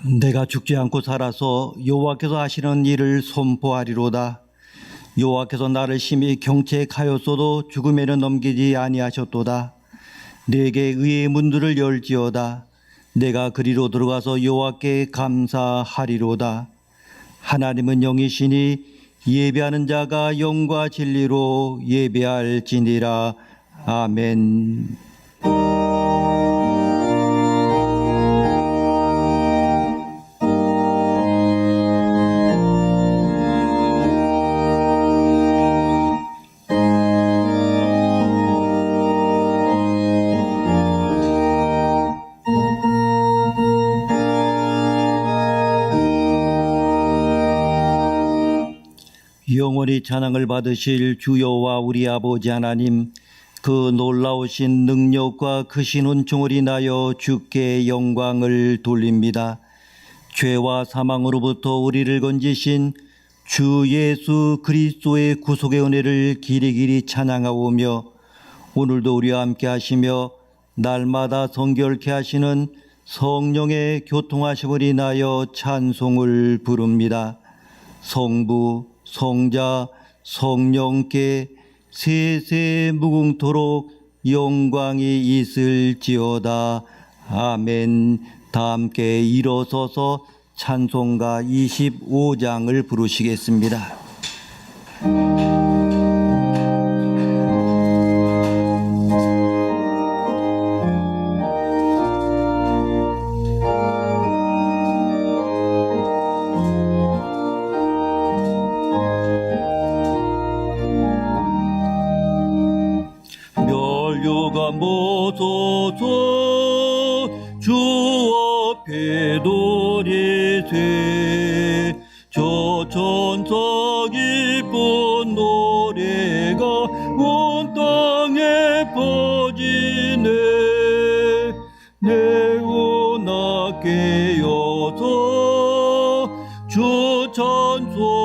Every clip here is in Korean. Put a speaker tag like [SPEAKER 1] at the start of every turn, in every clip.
[SPEAKER 1] 내가 죽지 않고 살아서 여호와께서 하시는 일을 선포하리로다. 여호와께서 나를 심히 경책하였어도 죽음에는 넘기지 아니하셨도다. 내게 의의 문들을 열지어다. 내가 그리로 들어가서 여호와께 감사하리로다. 하나님은 영이시니 예배하는 자가 영과 진리로 예배할지니라. 아멘. 영원히 찬양을 받으실 주 여호와 우리 아버지 하나님, 그 놀라우신 능력과 크신 은총을 인하여 주께 영광을 돌립니다. 죄와 사망으로부터 우리를 건지신 주 예수 그리스도의 구속의 은혜를 길이길이 찬양하오며, 오늘도 우리와 함께 하시며 날마다 성결케 하시는 성령의 교통하심을 인하여 찬송을 부릅니다. 성부, 성자, 성령께 세세 무궁토록 영광이 있을지어다. 아멘. 다 함께 일어서서 찬송가 25장을 부르시겠습니다. 모소서 주 앞에 노래세, 저 천사 기쁜 노래가 온 땅에 퍼지네. 내오나 깨어서 주 찬송하여라.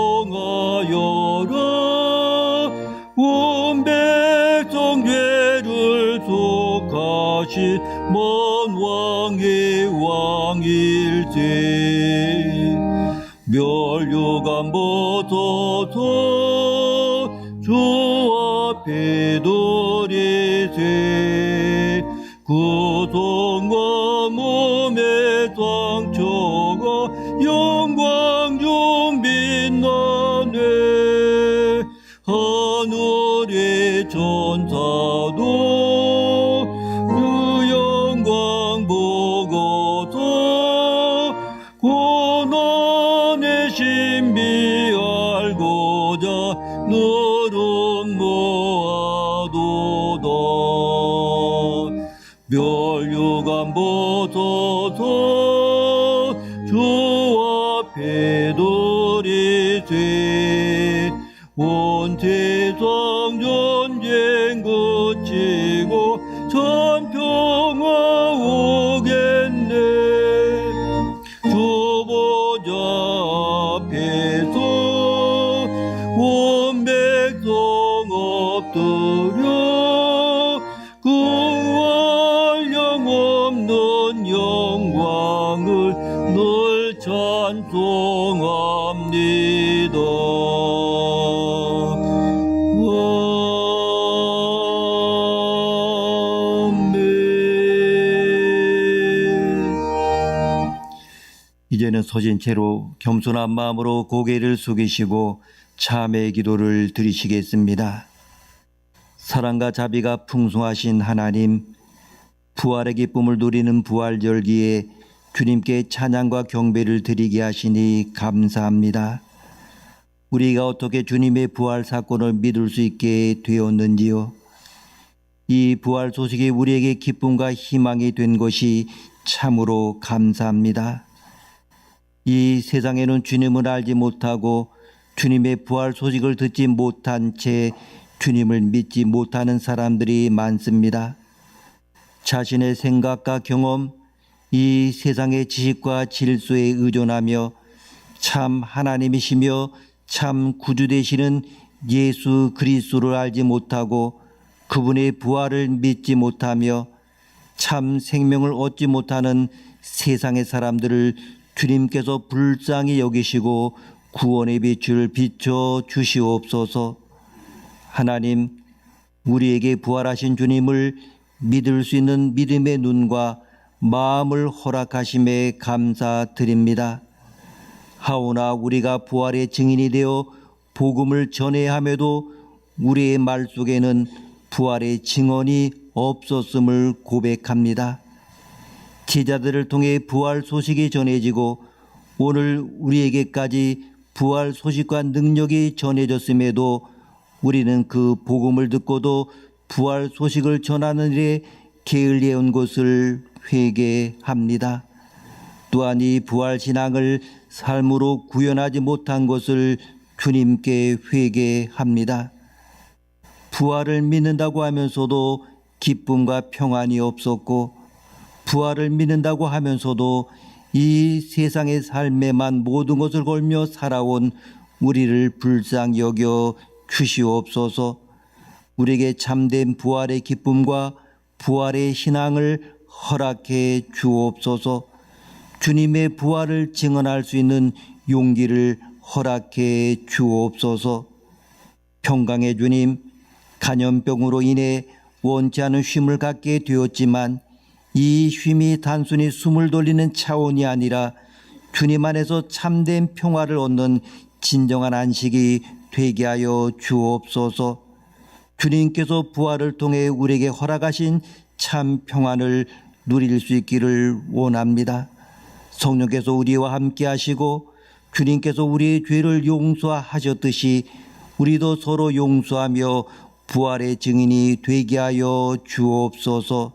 [SPEAKER 1] 온 백성 죄를 속하신 먼 왕의 왕일세. 멸류관 벗어서 주 앞에 노래세. 구속과 몸의 상처가 영광 중 빛나네. 하늘의 천사도 그 영광 보고서 고난의 신비 알고자 너름 모아도다. 멸류관 벗어서 주 앞에 노래세. 온 세상 전쟁 그치고 참 평화 오겠네. 주 보좌 앞에서 온 백성 엎드려 구할 영없는 영광을 늘 찬송합니다. 이제는 서신 채로 겸손한 마음으로 고개를 숙이시고 참회의 기도를 드리시겠습니다. 사랑과 자비가 풍성하신 하나님, 부활의 기쁨을 누리는 부활절기에 주님께 찬양과 경배를 드리게 하시니 감사합니다. 우리가 어떻게 주님의 부활 사건을 믿을 수 있게 되었는지요. 이 부활 소식이 우리에게 기쁨과 희망이 된 것이 참으로 감사합니다. 이 세상에는 주님을 알지 못하고 주님의 부활 소식을 듣지 못한 채 주님을 믿지 못하는 사람들이 많습니다. 자신의 생각과 경험, 이 세상의 지식과 질서에 의존하며 참 하나님이시며 참 구주 되시는 예수 그리스도를 알지 못하고 그분의 부활을 믿지 못하며 참 생명을 얻지 못하는 세상의 사람들을 주님께서 불쌍히 여기시고 구원의 빛을 비춰 주시옵소서. 하나님, 우리에게 부활하신 주님을 믿을 수 있는 믿음의 눈과 마음을 허락하심에 감사드립니다. 하오나 우리가 부활의 증인이 되어 복음을 전해야 함에도 우리의 말 속에는 부활의 증언이 없었음을 고백합니다. 제자들을 통해 부활 소식이 전해지고 오늘 우리에게까지 부활 소식과 능력이 전해졌음에도 우리는 그 복음을 듣고도 부활 소식을 전하는 일에 게을리해온 것을 회개합니다. 또한 이 부활 신앙을 삶으로 구현하지 못한 것을 주님께 회개합니다. 부활을 믿는다고 하면서도 기쁨과 평안이 없었고, 부활을 믿는다고 하면서도 이 세상의 삶에만 모든 것을 걸며 살아온 우리를 불쌍히 여겨 주시옵소서. 우리에게 참된 부활의 기쁨과 부활의 신앙을 허락해 주옵소서. 주님의 부활을 증언할 수 있는 용기를 허락해 주옵소서. 평강의 주님, 간염병으로 인해 원치 않은 쉼을 갖게 되었지만 이 쉼이 단순히 숨을 돌리는 차원이 아니라 주님 안에서 참된 평화를 얻는 진정한 안식이 되게 하여 주옵소서. 주님께서 부활을 통해 우리에게 허락하신 참 평안을 누릴 수 있기를 원합니다. 성령께서 우리와 함께 하시고 주님께서 우리의 죄를 용서하셨듯이 우리도 서로 용서하며 부활의 증인이 되게 하여 주옵소서.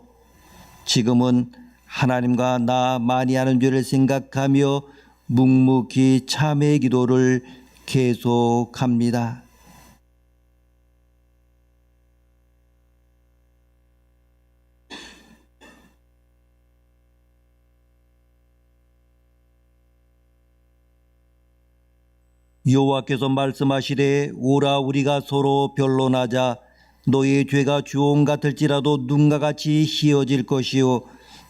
[SPEAKER 1] 지금은 하나님과 나 많이 하는 죄를 생각하며 묵묵히 참회의 기도를 계속합니다. 여호와께서 말씀하시되 오라 우리가 서로 변론하자. 너희의 죄가 주홍 같을지라도 눈과 같이 희어질 것이요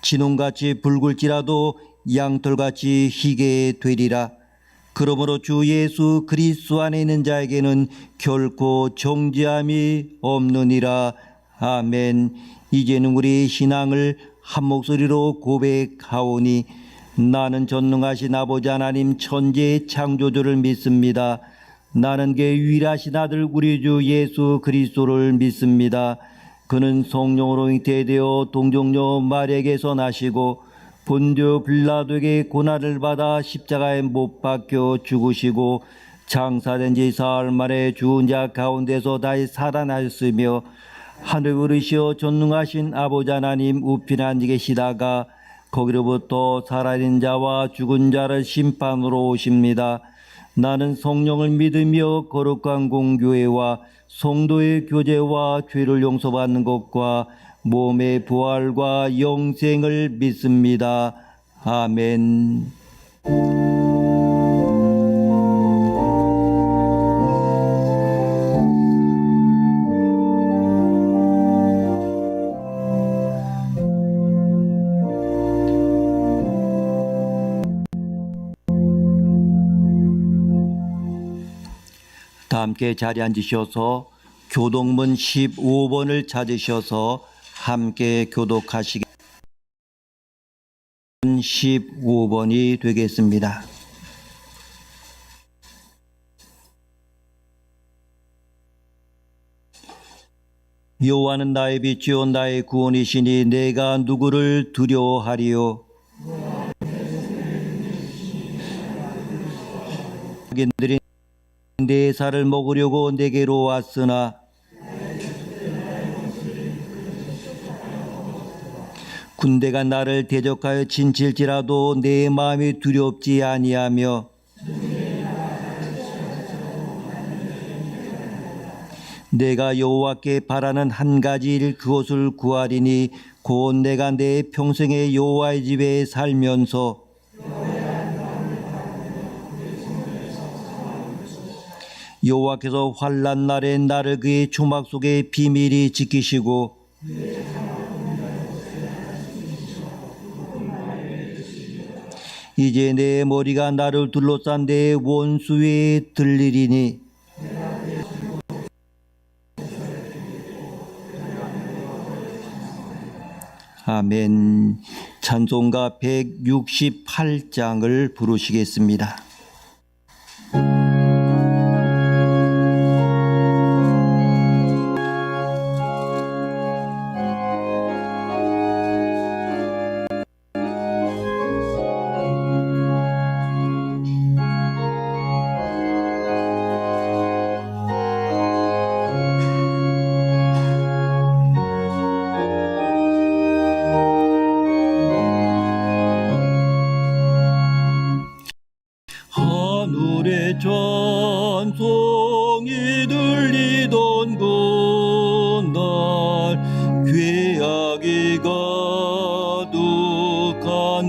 [SPEAKER 1] 진홍같이 붉을지라도 양털같이 희게 되리라. 그러므로 주 예수 그리스도 안에 있는 자에게는 결코 정죄함이 없느니라. 아멘. 이제는 우리 신앙을 한 목소리로 고백하오니 나는 전능하신 아버지 하나님 천지의 창조주를 믿습니다. 나는 그의 유일하신 아들 우리 주 예수 그리스도를 믿습니다. 그는 성령으로 잉태되어 동정녀 마리아에게서 나시고 본디오 빌라도에게 고난을 받아 십자가에 못 박혀 죽으시고 장사된 지 사흘 만에 죽은 자 가운데서 다시 살아나셨으며 하늘 오르시어 전능하신 아버지 하나님 우편에 앉아 계시다가 거기로부터 살아있는 자와 죽은 자를 심판으로 오십니다. 나는 성령을 믿으며 거룩한 공교회와 성도의 교제와 죄를 용서받는 것과 몸의 부활과 영생을 믿습니다. 아멘. 다 함께 자리에 앉으셔서 교독문 15번을 찾으셔서 함께 교독하시기 15번이 되겠습니다. 여호와는 나의 빛이요 나의 구원이시니 내가 누구를 두려워하리요. 자기들이 내 살을 먹으려고 내게로 왔으나 군대가 나를 대적하여 친칠지라도 내 마음이 두렵지 아니하며 내가 여호와께 바라는 한 가지 일 그것을 구하리니 곧 내가 내 평생에 여호와의 집에 살면서 여호와께서 환난 날에 나를 그의 초막 속에 비밀히 지키시고 이제 내 머리가 나를 둘러싼 내 원수에 들리리니 아멘. 찬송가 168장을 부르시겠습니다. 하늘의 찬송이 들리던 그날 죄악이 가득한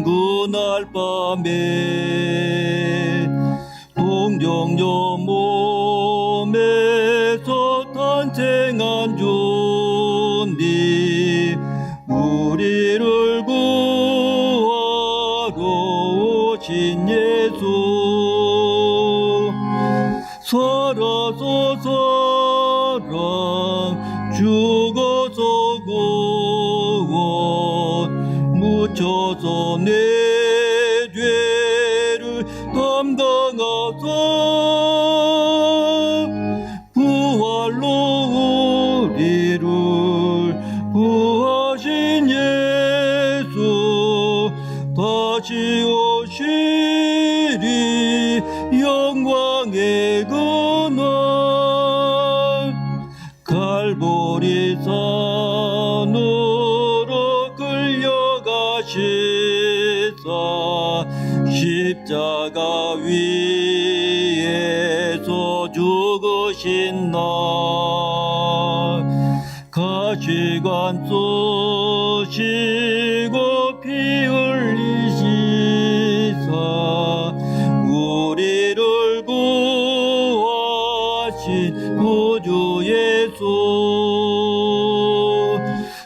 [SPEAKER 1] 그날 밤에 동정녀 몸에서 탄생한 주님 우리를 구하러 오신 예수 살아서 사랑 죽어서 구원 묻혀서 내 죄를 담당하사 부활로 우리를 구하신 예수 다시 오시리 영광의 그날 갈보리 산으로 끌려가시사 십자가 위에서 죽으신 날 가시관 쏘시고 피 흘리시사 우리를 구하신 구주 예수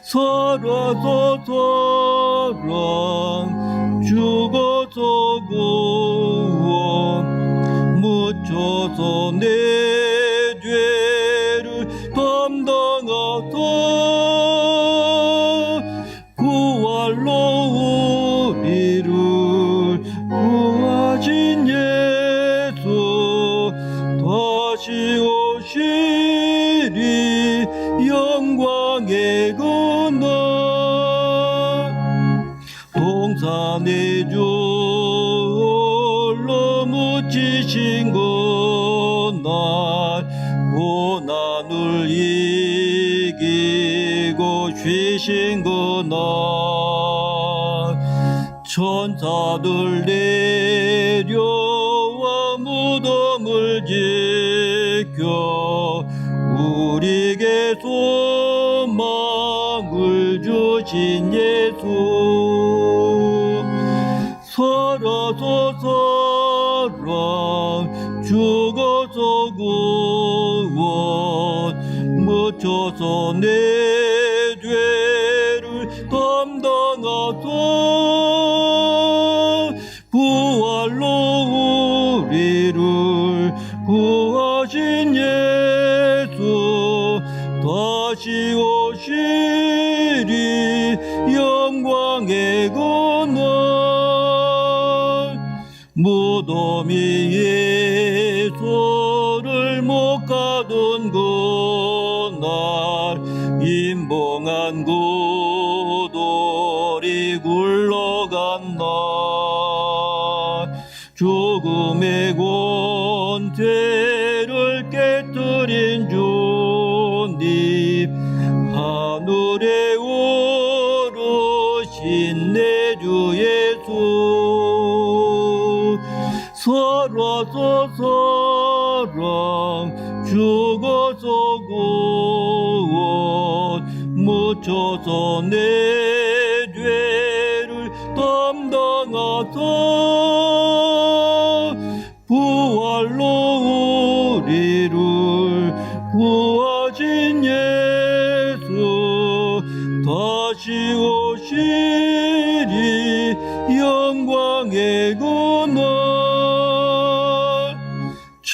[SPEAKER 1] 살아서 사랑 죽어서 구원 묻혀서 내 죄를 담당하사 부활로 우리를 구하신 예수 다시 오시리 영광의 그날 동산의 주 홀로 묻히신 그날 고난을 이기고 쉬신 그날 천사들 내려와 무덤을 지켜 우리에게 소망을 주신 예수 살아서 사랑 죽어서 구원 묻혀서 내 죄를 담당하사 부활로 우리를 구하신 예수 다시 오시리 영광의 그날 무덤이 예수를 못 가둔 그날 임봉한 구돌이 굴러간 날 죽음의 권세를 깨뜨린 주님 하늘에 오르신 내 주 예수 살아서 사랑 죽어서 구원 묻혀서 내 죄를 담당하사 부활로 우리를 구하신 예수 다시 오시리 영광의 그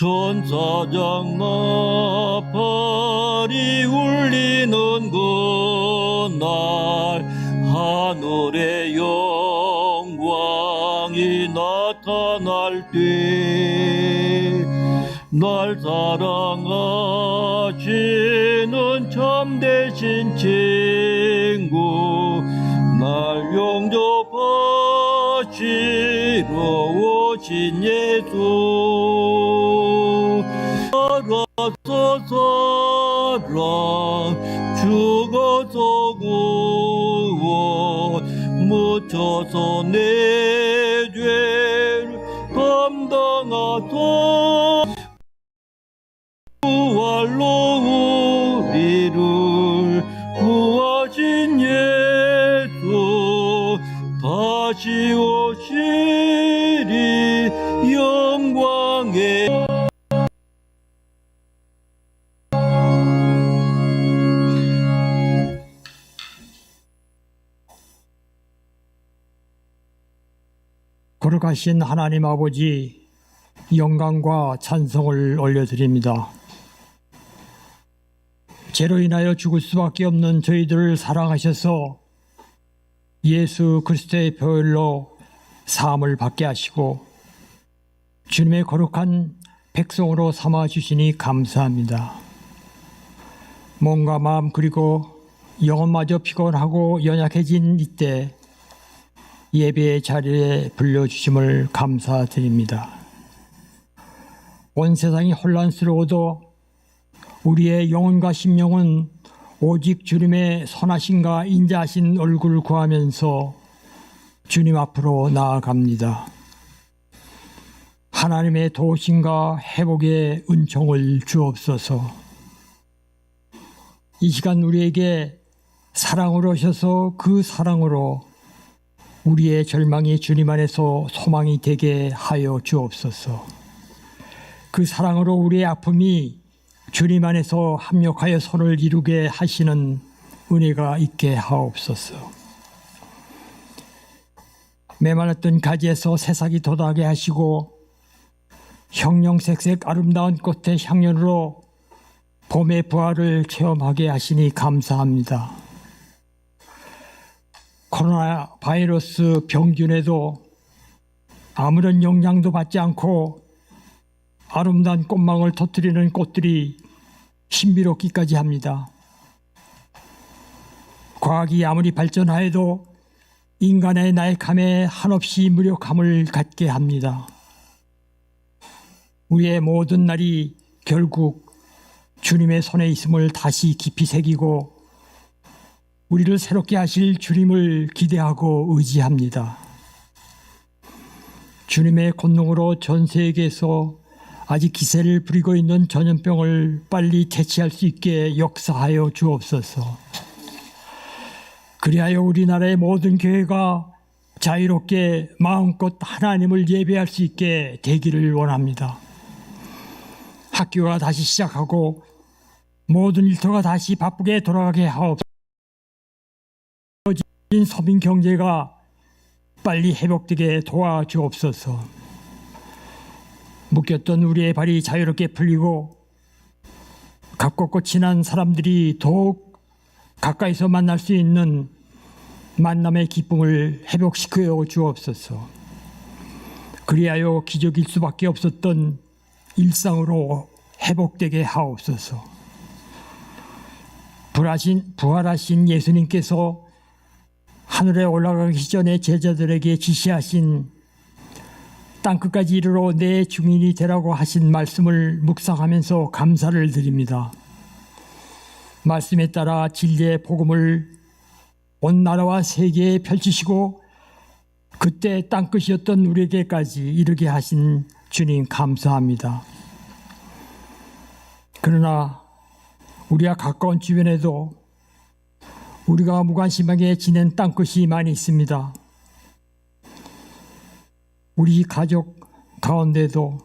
[SPEAKER 1] 천사장 나팔이 울리는 그날 하늘의 영광이 나타날 때 날 사랑하시는 참되신 친구 날 영접하시러 오신 예수 살아서 사랑 죽어서 구원 묻혀서 내 죄를 담당하사 부활로 우리를 구하신 예수 다시 오시리 영광에
[SPEAKER 2] 거룩하신 하나님 아버지, 영광과 찬송을 올려드립니다. 죄로 인하여 죽을 수밖에 없는 저희들을 사랑하셔서 예수 그리스도의 보혈로 사함을 받게 하시고 주님의 거룩한 백성으로 삼아주시니 감사합니다. 몸과 마음 그리고 영혼마저 피곤하고 연약해진 이때 예배의 자리에 불러주심을 감사드립니다. 온 세상이 혼란스러워도 우리의 영혼과 심령은 오직 주님의 선하심과 인자하신 얼굴을 구하면서 주님 앞으로 나아갑니다. 하나님의 도우심과 회복의 은총을 주옵소서. 이 시간 우리에게 사랑으로 오셔서 그 사랑으로 우리의 절망이 주님 안에서 소망이 되게 하여 주옵소서. 그 사랑으로 우리의 아픔이 주님 안에서 합력하여 손을 이루게 하시는 은혜가 있게 하옵소서. 메말랐던 가지에서 새싹이 돋아게 하시고 형형색색 아름다운 꽃의 향연으로 봄의 부활을 체험하게 하시니 감사합니다. 코로나 바이러스 병균에도 아무런 영향도 받지 않고 아름다운 꽃망울 터뜨리는 꽃들이 신비롭기까지 합니다. 과학이 아무리 발전하여도 인간의 나약함에 한없이 무력함을 갖게 합니다. 우리의 모든 날이 결국 주님의 손에 있음을 다시 깊이 새기고 우리를 새롭게 하실 주님을 기대하고 의지합니다. 주님의 권능으로 전 세계에서 아직 기세를 부리고 있는 전염병을 빨리 퇴치할 수 있게 역사하여 주옵소서. 그리하여 우리나라의 모든 교회가 자유롭게 마음껏 하나님을 예배할 수 있게 되기를 원합니다. 학교가 다시 시작하고 모든 일터가 다시 바쁘게 돌아가게 하옵소서. 서민 경제가 빨리 회복되게 도와주옵소서. 묶였던 우리의 발이 자유롭게 풀리고 가깝고 친한 사람들이 더욱 가까이서 만날 수 있는 만남의 기쁨을 회복시켜 주옵소서. 그리하여 기적일 수밖에 없었던 일상으로 회복되게 하옵소서. 부활하신 예수님께서 하늘에 올라가기 전에 제자들에게 지시하신 땅끝까지 이르러 내 증인이 되라고 하신 말씀을 묵상하면서 감사를 드립니다. 말씀에 따라 진리의 복음을 온 나라와 세계에 펼치시고 그때 땅끝이었던 우리에게까지 이르게 하신 주님 감사합니다. 그러나 우리와 가까운 주변에도 우리가 무관심하게 지낸 땅끝이 많이 있습니다. 우리 가족 가운데도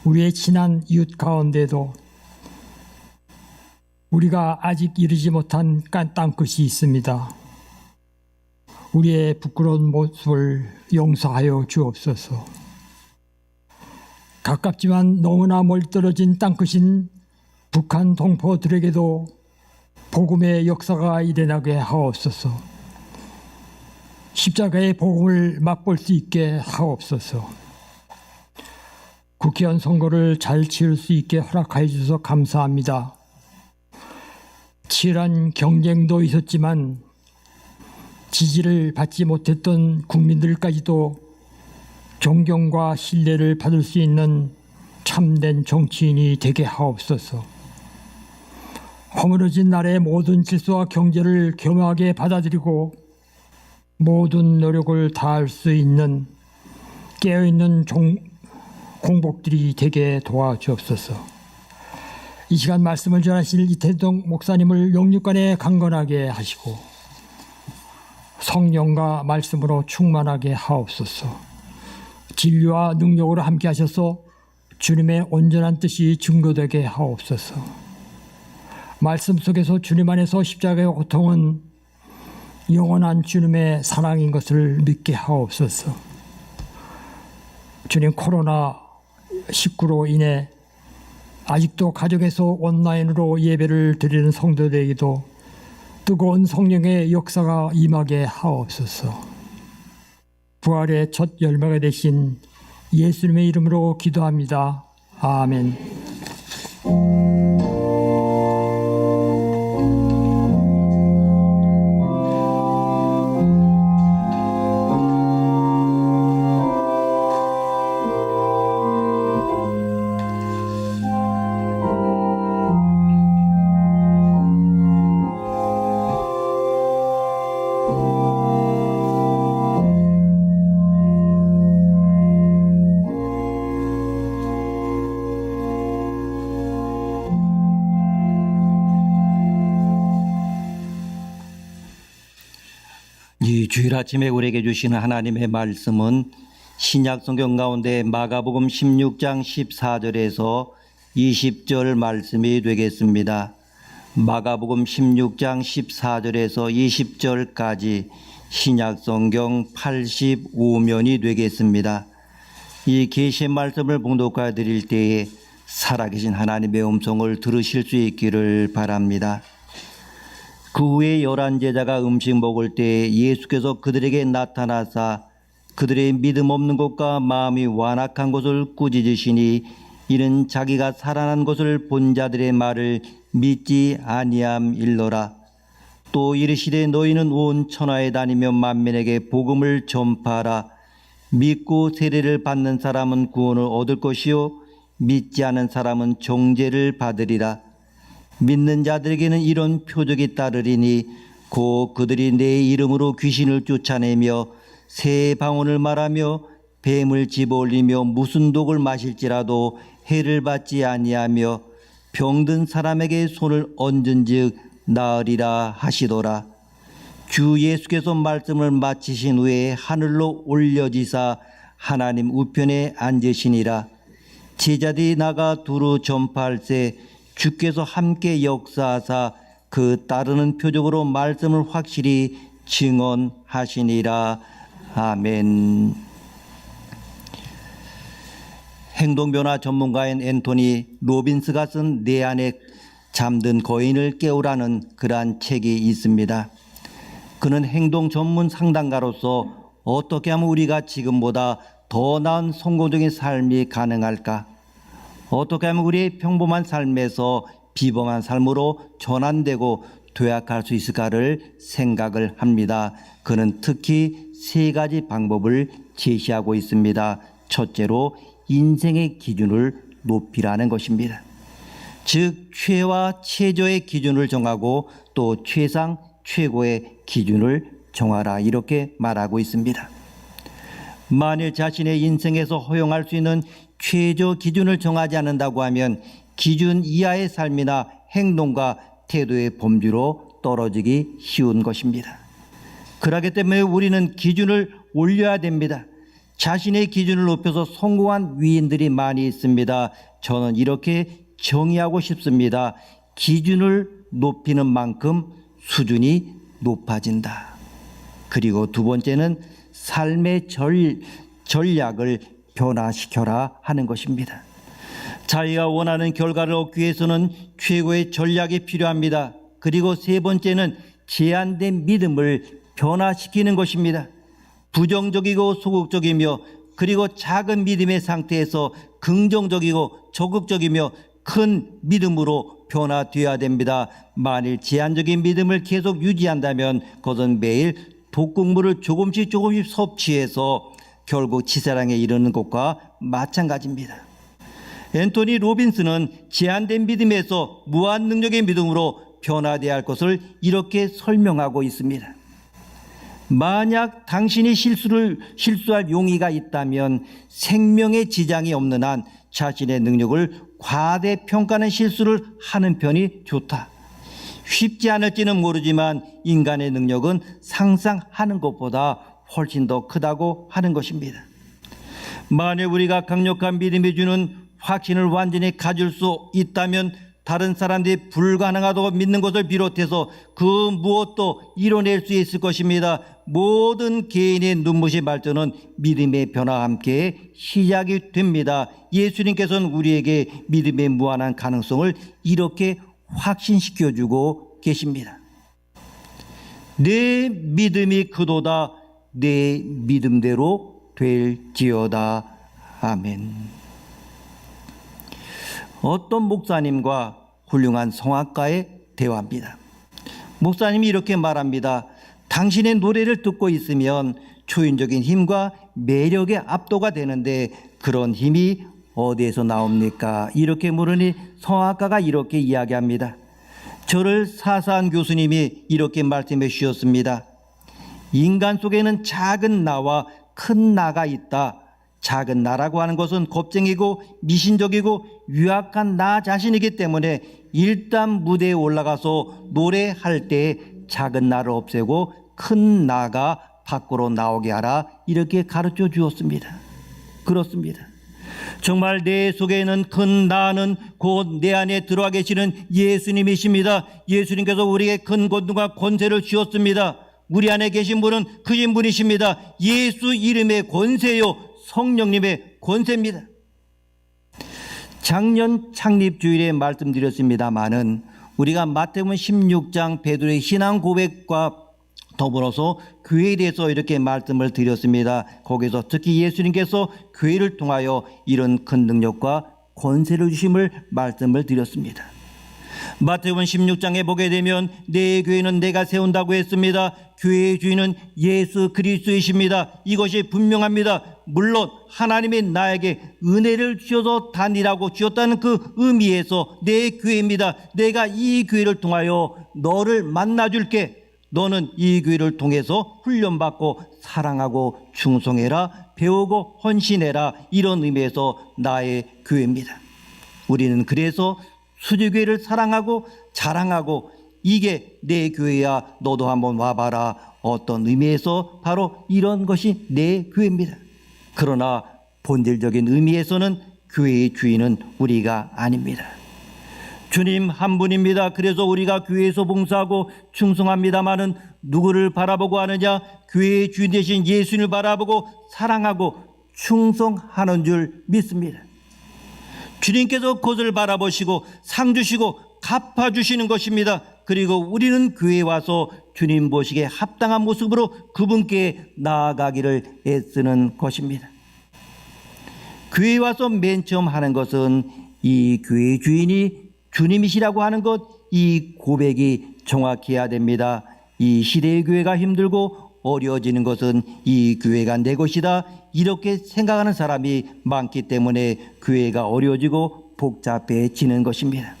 [SPEAKER 2] 우리의 친한 이웃 가운데도 우리가 아직 이르지 못한 땅끝이 있습니다. 우리의 부끄러운 모습을 용서하여 주옵소서. 가깝지만 너무나 멀리 떨어진 땅끝인 북한 동포들에게도 복음의 역사가 일어나게 하옵소서. 십자가의 복음을 맛볼 수 있게 하옵소서. 국회의원 선거를 잘 치를 수 있게 허락하여 주셔서 감사합니다. 치열한 경쟁도 있었지만 지지를 받지 못했던 국민들까지도 존경과 신뢰를 받을 수 있는 참된 정치인이 되게 하옵소서. 허물어진 나라의 모든 질서와 경제를 겸허하게 받아들이고 모든 노력을 다할 수 있는 깨어있는 공복들이 되게 도와주옵소서. 이 시간 말씀을 전하실 이태동 목사님을 영육간에 강건하게 하시고 성령과 말씀으로 충만하게 하옵소서. 진리와 능력으로 함께 하셔서 주님의 온전한 뜻이 증거되게 하옵소서. 말씀 속에서 주님 안에서 십자가의 고통은 영원한 주님의 사랑인 것을 믿게 하옵소서. 주님, 코로나19로 인해 아직도 가정에서 온라인으로 예배를 드리는 성도들에게도 뜨거운 성령의 역사가 임하게 하옵소서. 부활의 첫 열매가 되신 예수님의 이름으로 기도합니다. 아멘.
[SPEAKER 1] 이 주일 아침에 우리에게 주시는 하나님의 말씀은 신약 성경 가운데 마가복음 16장 14절에서 20절 말씀이 되겠습니다. 마가복음 16장 14절에서 20절까지 신약 성경 85면이 되겠습니다. 이 계시의 말씀을 봉독하여 드릴 때에 살아계신 하나님의 음성을 들으실 수 있기를 바랍니다. 그 후에 11제자가 음식 먹을 때 예수께서 그들에게 나타나사 그들의 믿음 없는 것과 마음이 완악한 것을 꾸짖으시니 이는 자기가 살아난 것을 본 자들의 말을 믿지 아니함일러라. 또 이르시되 너희는 온 천하에 다니며 만민에게 복음을 전파하라. 믿고 세례를 받는 사람은 구원을 얻을 것이요 믿지 않은 사람은 정죄를 받으리라. 믿는 자들에게는 이런 표적이 따르리니 곧 그들이 내 이름으로 귀신을 쫓아내며 새 방언을 말하며 뱀을 집어올리며 무슨 독을 마실지라도 해를 받지 아니하며 병든 사람에게 손을 얹은즉 나으리라 하시더라. 주 예수께서 말씀을 마치신 후에 하늘로 올려지사 하나님 우편에 앉으시니라. 제자들이 나가 두루 전파할세 주께서 함께 역사하사 그 따르는 표적으로 말씀을 확실히 증언하시니라. 아멘. 행동변화 전문가인 앤토니 로빈스가 쓴 내 안에 잠든 거인을 깨우라는 그러한 책이 있습니다. 그는 행동 전문 상담가로서 어떻게 하면 우리가 지금보다 더 나은 성공적인 삶이 가능할까? 어떻게 하면 우리의 평범한 삶에서 비범한 삶으로 전환되고 도약할 수 있을까를 생각을 합니다. 그는 특히 3가지 방법을 제시하고 있습니다. 첫째로 인생의 기준을 높이라는 것입니다. 즉 최와 최저의 기준을 정하고 또 최상 최고의 기준을 정하라, 이렇게 말하고 있습니다. 만일 자신의 인생에서 허용할 수 있는 최저 기준을 정하지 않는다고 하면 기준 이하의 삶이나 행동과 태도의 범주로 떨어지기 쉬운 것입니다. 그렇기 때문에 우리는 기준을 올려야 됩니다. 자신의 기준을 높여서 성공한 위인들이 많이 있습니다. 저는 이렇게 정의하고 싶습니다. 기준을 높이는 만큼 수준이 높아진다. 그리고 두 번째는 삶의 전략을 변화시켜라 하는 것입니다. 자기가 원하는 결과를 얻기 위해서는 최고의 전략이 필요합니다. 그리고 세 번째는 제한된 믿음을 변화시키는 것입니다. 부정적이고 소극적이며 그리고 작은 믿음의 상태에서 긍정적이고 적극적이며 큰 믿음으로 변화되어야 됩니다. 만일 제한적인 믿음을 계속 유지한다면 그것은 매일 독극물을 조금씩 섭취해서 결국 치사량에 이르는 것과 마찬가지입니다. 앤토니 로빈스는 제한된 믿음에서 무한 능력의 믿음으로 변화되어야 할 것을 이렇게 설명하고 있습니다. 만약 당신이 실수할 용의가 있다면 생명에 지장이 없는 한 자신의 능력을 과대평가하는 실수를 하는 편이 좋다. 쉽지 않을지는 모르지만 인간의 능력은 상상하는 것보다 훨씬 더 크다고 하는 것입니다. 만약 우리가 강력한 믿음이 주는 확신을 완전히 가질 수 있다면 다른 사람들이 불가능하다고 믿는 것을 비롯해서 그 무엇도 이뤄낼 수 있을 것입니다. 모든 개인의 눈부신 발전은 믿음의 변화와 함께 시작이 됩니다. 예수님께서는 우리에게 믿음의 무한한 가능성을 이렇게 확신시켜주고 계십니다. 내 믿음이 크도다 내 믿음대로 될지어다. 아멘. 어떤 목사님과 훌륭한 성악가의 대화입니다. 목사님이 이렇게 말합니다. 당신의 노래를 듣고 있으면 초인적인 힘과 매력에 압도가 되는데 그런 힘이 어디에서 나옵니까? 이렇게 물으니 성악가가 이렇게 이야기합니다. 저를 사사한 교수님이 이렇게 말씀해 주셨습니다. 인간 속에는 작은 나와 큰 나가 있다. 작은 나라고 하는 것은 겁쟁이고 미신적이고 유약한 나 자신이기 때문에 일단 무대에 올라가서 노래할 때 작은 나를 없애고 큰 나가 밖으로 나오게 하라 이렇게 가르쳐 주었습니다. 그렇습니다. 정말 내 속에 있는 큰 나는 곧 내 안에 들어와 계시는 예수님이십니다. 예수님께서 우리에게 큰 권능과 권세를 주셨습니다. 우리 안에 계신 분은 크신 분이십니다. 예수 이름의 권세요 성령님의 권세입니다. 작년 창립주일에 말씀드렸습니다마는 우리가 마태복음 16장 베드로의 신앙 고백과 더불어서 교회에 대해서 이렇게 말씀을 드렸습니다. 거기서 특히 예수님께서 교회를 통하여 이런 큰 능력과 권세를 주심을 말씀을 드렸습니다. 마태복음 16장에 보게 되면 내 교회는 내가 세운다고 했습니다. 교회의 주인은 예수 그리스도이십니다. 이것이 분명합니다. 물론 하나님이 나에게 은혜를 주셔서 다니라고 주셨다는 그 의미에서 내 교회입니다. 내가 이 교회를 통하여 너를 만나줄게. 너는 이 교회를 통해서 훈련받고 사랑하고 충성해라, 배우고 헌신해라. 이런 의미에서 나의 교회입니다. 우리는 그래서 수지교회를 사랑하고 자랑하고 이게 내 교회야 너도 한번 와봐라. 어떤 의미에서 바로 이런 것이 내 교회입니다. 그러나 본질적인 의미에서는 교회의 주인은 우리가 아닙니다. 주님 한 분입니다. 그래서 우리가 교회에서 봉사하고 충성합니다마는 누구를 바라보고 하느냐? 교회의 주인 되신 예수님을 바라보고 사랑하고 충성하는 줄 믿습니다. 주님께서 그것을 바라보시고 상 주시고 갚아주시는 것입니다. 그리고 우리는 교회에 와서 주님 보시기에 합당한 모습으로 그분께 나아가기를 애쓰는 것입니다. 교회에 와서 맨 처음 하는 것은 이 교회의 주인이 주님이시라고 하는 것, 이 고백이 정확해야 됩니다. 이 시대의 교회가 힘들고 어려워지는 것은 이 교회가 내 것이다. 이렇게 생각하는 사람이 많기 때문에 교회가 어려워지고 복잡해지는 것입니다.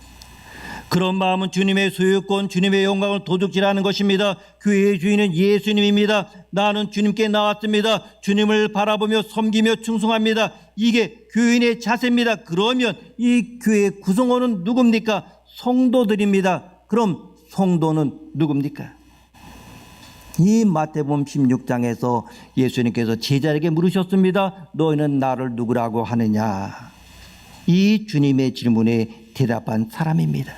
[SPEAKER 1] 그런 마음은 주님의 소유권, 주님의 영광을 도둑질하는 것입니다. 교회의 주인은 예수님입니다. 나는 주님께 나왔습니다. 주님을 바라보며 섬기며 충성합니다. 이게 교인의 자세입니다. 그러면 이 교회 구성원은 누굽니까? 성도들입니다. 그럼 성도는 누굽니까? 이 마태복음 16장에서 예수님께서 제자에게 물으셨습니다. 너희는 나를 누구라고 하느냐? 이 주님의 질문에 대답한 사람입니다.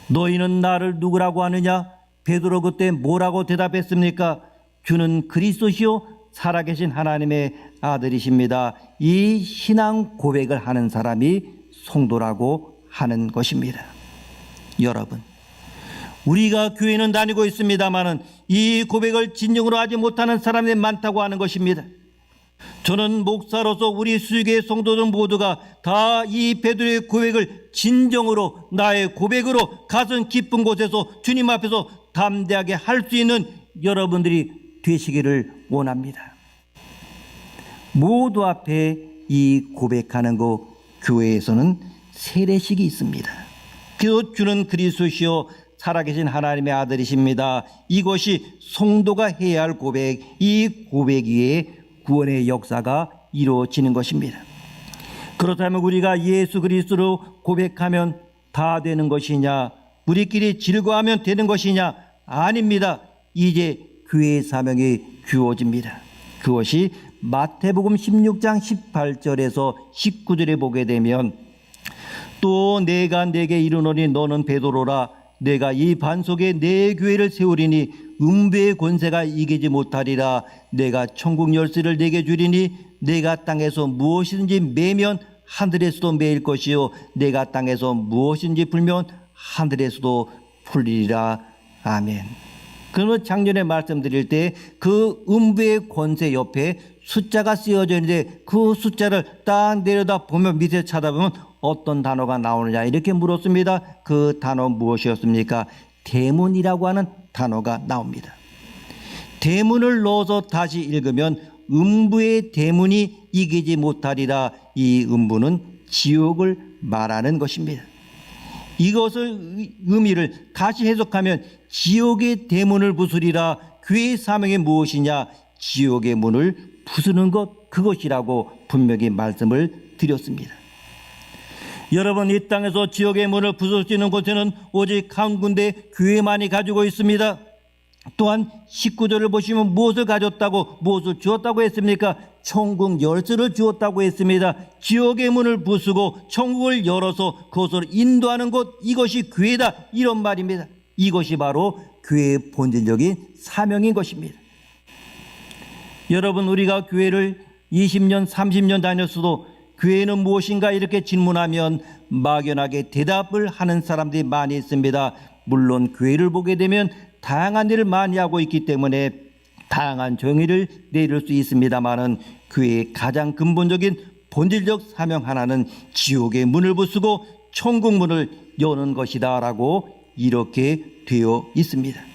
[SPEAKER 1] 너희는 나를 누구라고 하느냐? 베드로 그때 뭐라고 대답했습니까? 주는 그리스도시요 살아계신 하나님의 아들이십니다. 이 신앙 고백을 하는 사람이 성도라고 하는 것입니다. 여러분, 우리가 교회는 다니고 있습니다마는 이 고백을 진정으로 하지 못하는 사람이 많다고 하는 것입니다. 저는 목사로서 우리 수교의 성도들 모두가 다 이 베드로의 고백을 진정으로 나의 고백으로 가슴 깊은 곳에서 주님 앞에서 담대하게 할 수 있는 여러분들이 되시기를 원합니다. 모두 앞에 이 고백하는 거 교회에서는 세례식이 있습니다. 그래서 주는 그리스도시요 살아계신 하나님의 아들이십니다. 이것이 성도가 해야 할 고백, 이 고백 위에 구원의 역사가 이루어지는 것입니다. 그렇다면 우리가 예수 그리스도로 고백하면 다 되는 것이냐, 우리끼리 즐거워하면 되는 것이냐? 아닙니다. 이제 교회의 사명이 주어집니다. 그것이 마태복음 16장 18절에서 19절에 보게 되면, 또 내가 내게 이르노니 너는 베드로라, 내가 이 반석에 내 교회를 세우리니 음부의 권세가 이기지 못하리라. 내가 천국 열쇠를 내게 주리니 내가 땅에서 무엇이든지 매면 하늘에서도 매일 것이요 내가 땅에서 무엇이든지 풀면 하늘에서도 풀리리라. 아멘. 그러면 작년에 말씀드릴 때 그 음부의 권세 옆에 숫자가 쓰여져 있는데 그 숫자를 딱 내려다 보면 밑에 쳐다보면 어떤 단어가 나오느냐 이렇게 물었습니다. 그 단어 무엇이었습니까? 대문이라고 하는 단어가 나옵니다. 대문을 넣어서 다시 읽으면 음부의 대문이 이기지 못하리라. 이 음부는 지옥을 말하는 것입니다. 이것을 의미를 다시 해석하면 지옥의 대문을 부수리라. 교회의 사명이 무엇이냐? 지옥의 문을 부수는 것, 그것이라고 분명히 말씀을 드렸습니다. 여러분, 이 땅에서 지옥의 문을 부술 수 있는 곳에는 오직 한 군데 교회만이 가지고 있습니다. 또한 19절을 보시면 무엇을 가졌다고, 무엇을 주었다고 했습니까? 천국 열쇠를 주었다고 했습니다. 지옥의 문을 부수고 천국을 열어서 그것을 인도하는 곳, 이것이 교회다, 이런 말입니다. 이것이 바로 교회의 본질적인 사명인 것입니다. 여러분, 우리가 교회를 20년, 30년 다녔어도 교회는 무엇인가 이렇게 질문하면 막연하게 대답을 하는 사람들이 많이 있습니다. 물론 교회를 보게 되면 다양한 일을 많이 하고 있기 때문에 다양한 정의를 내릴 수 있습니다만은 교회의 가장 근본적인 본질적 사명 하나는 지옥의 문을 부수고 천국 문을 여는 것이다라고 이렇게 되어 있습니다.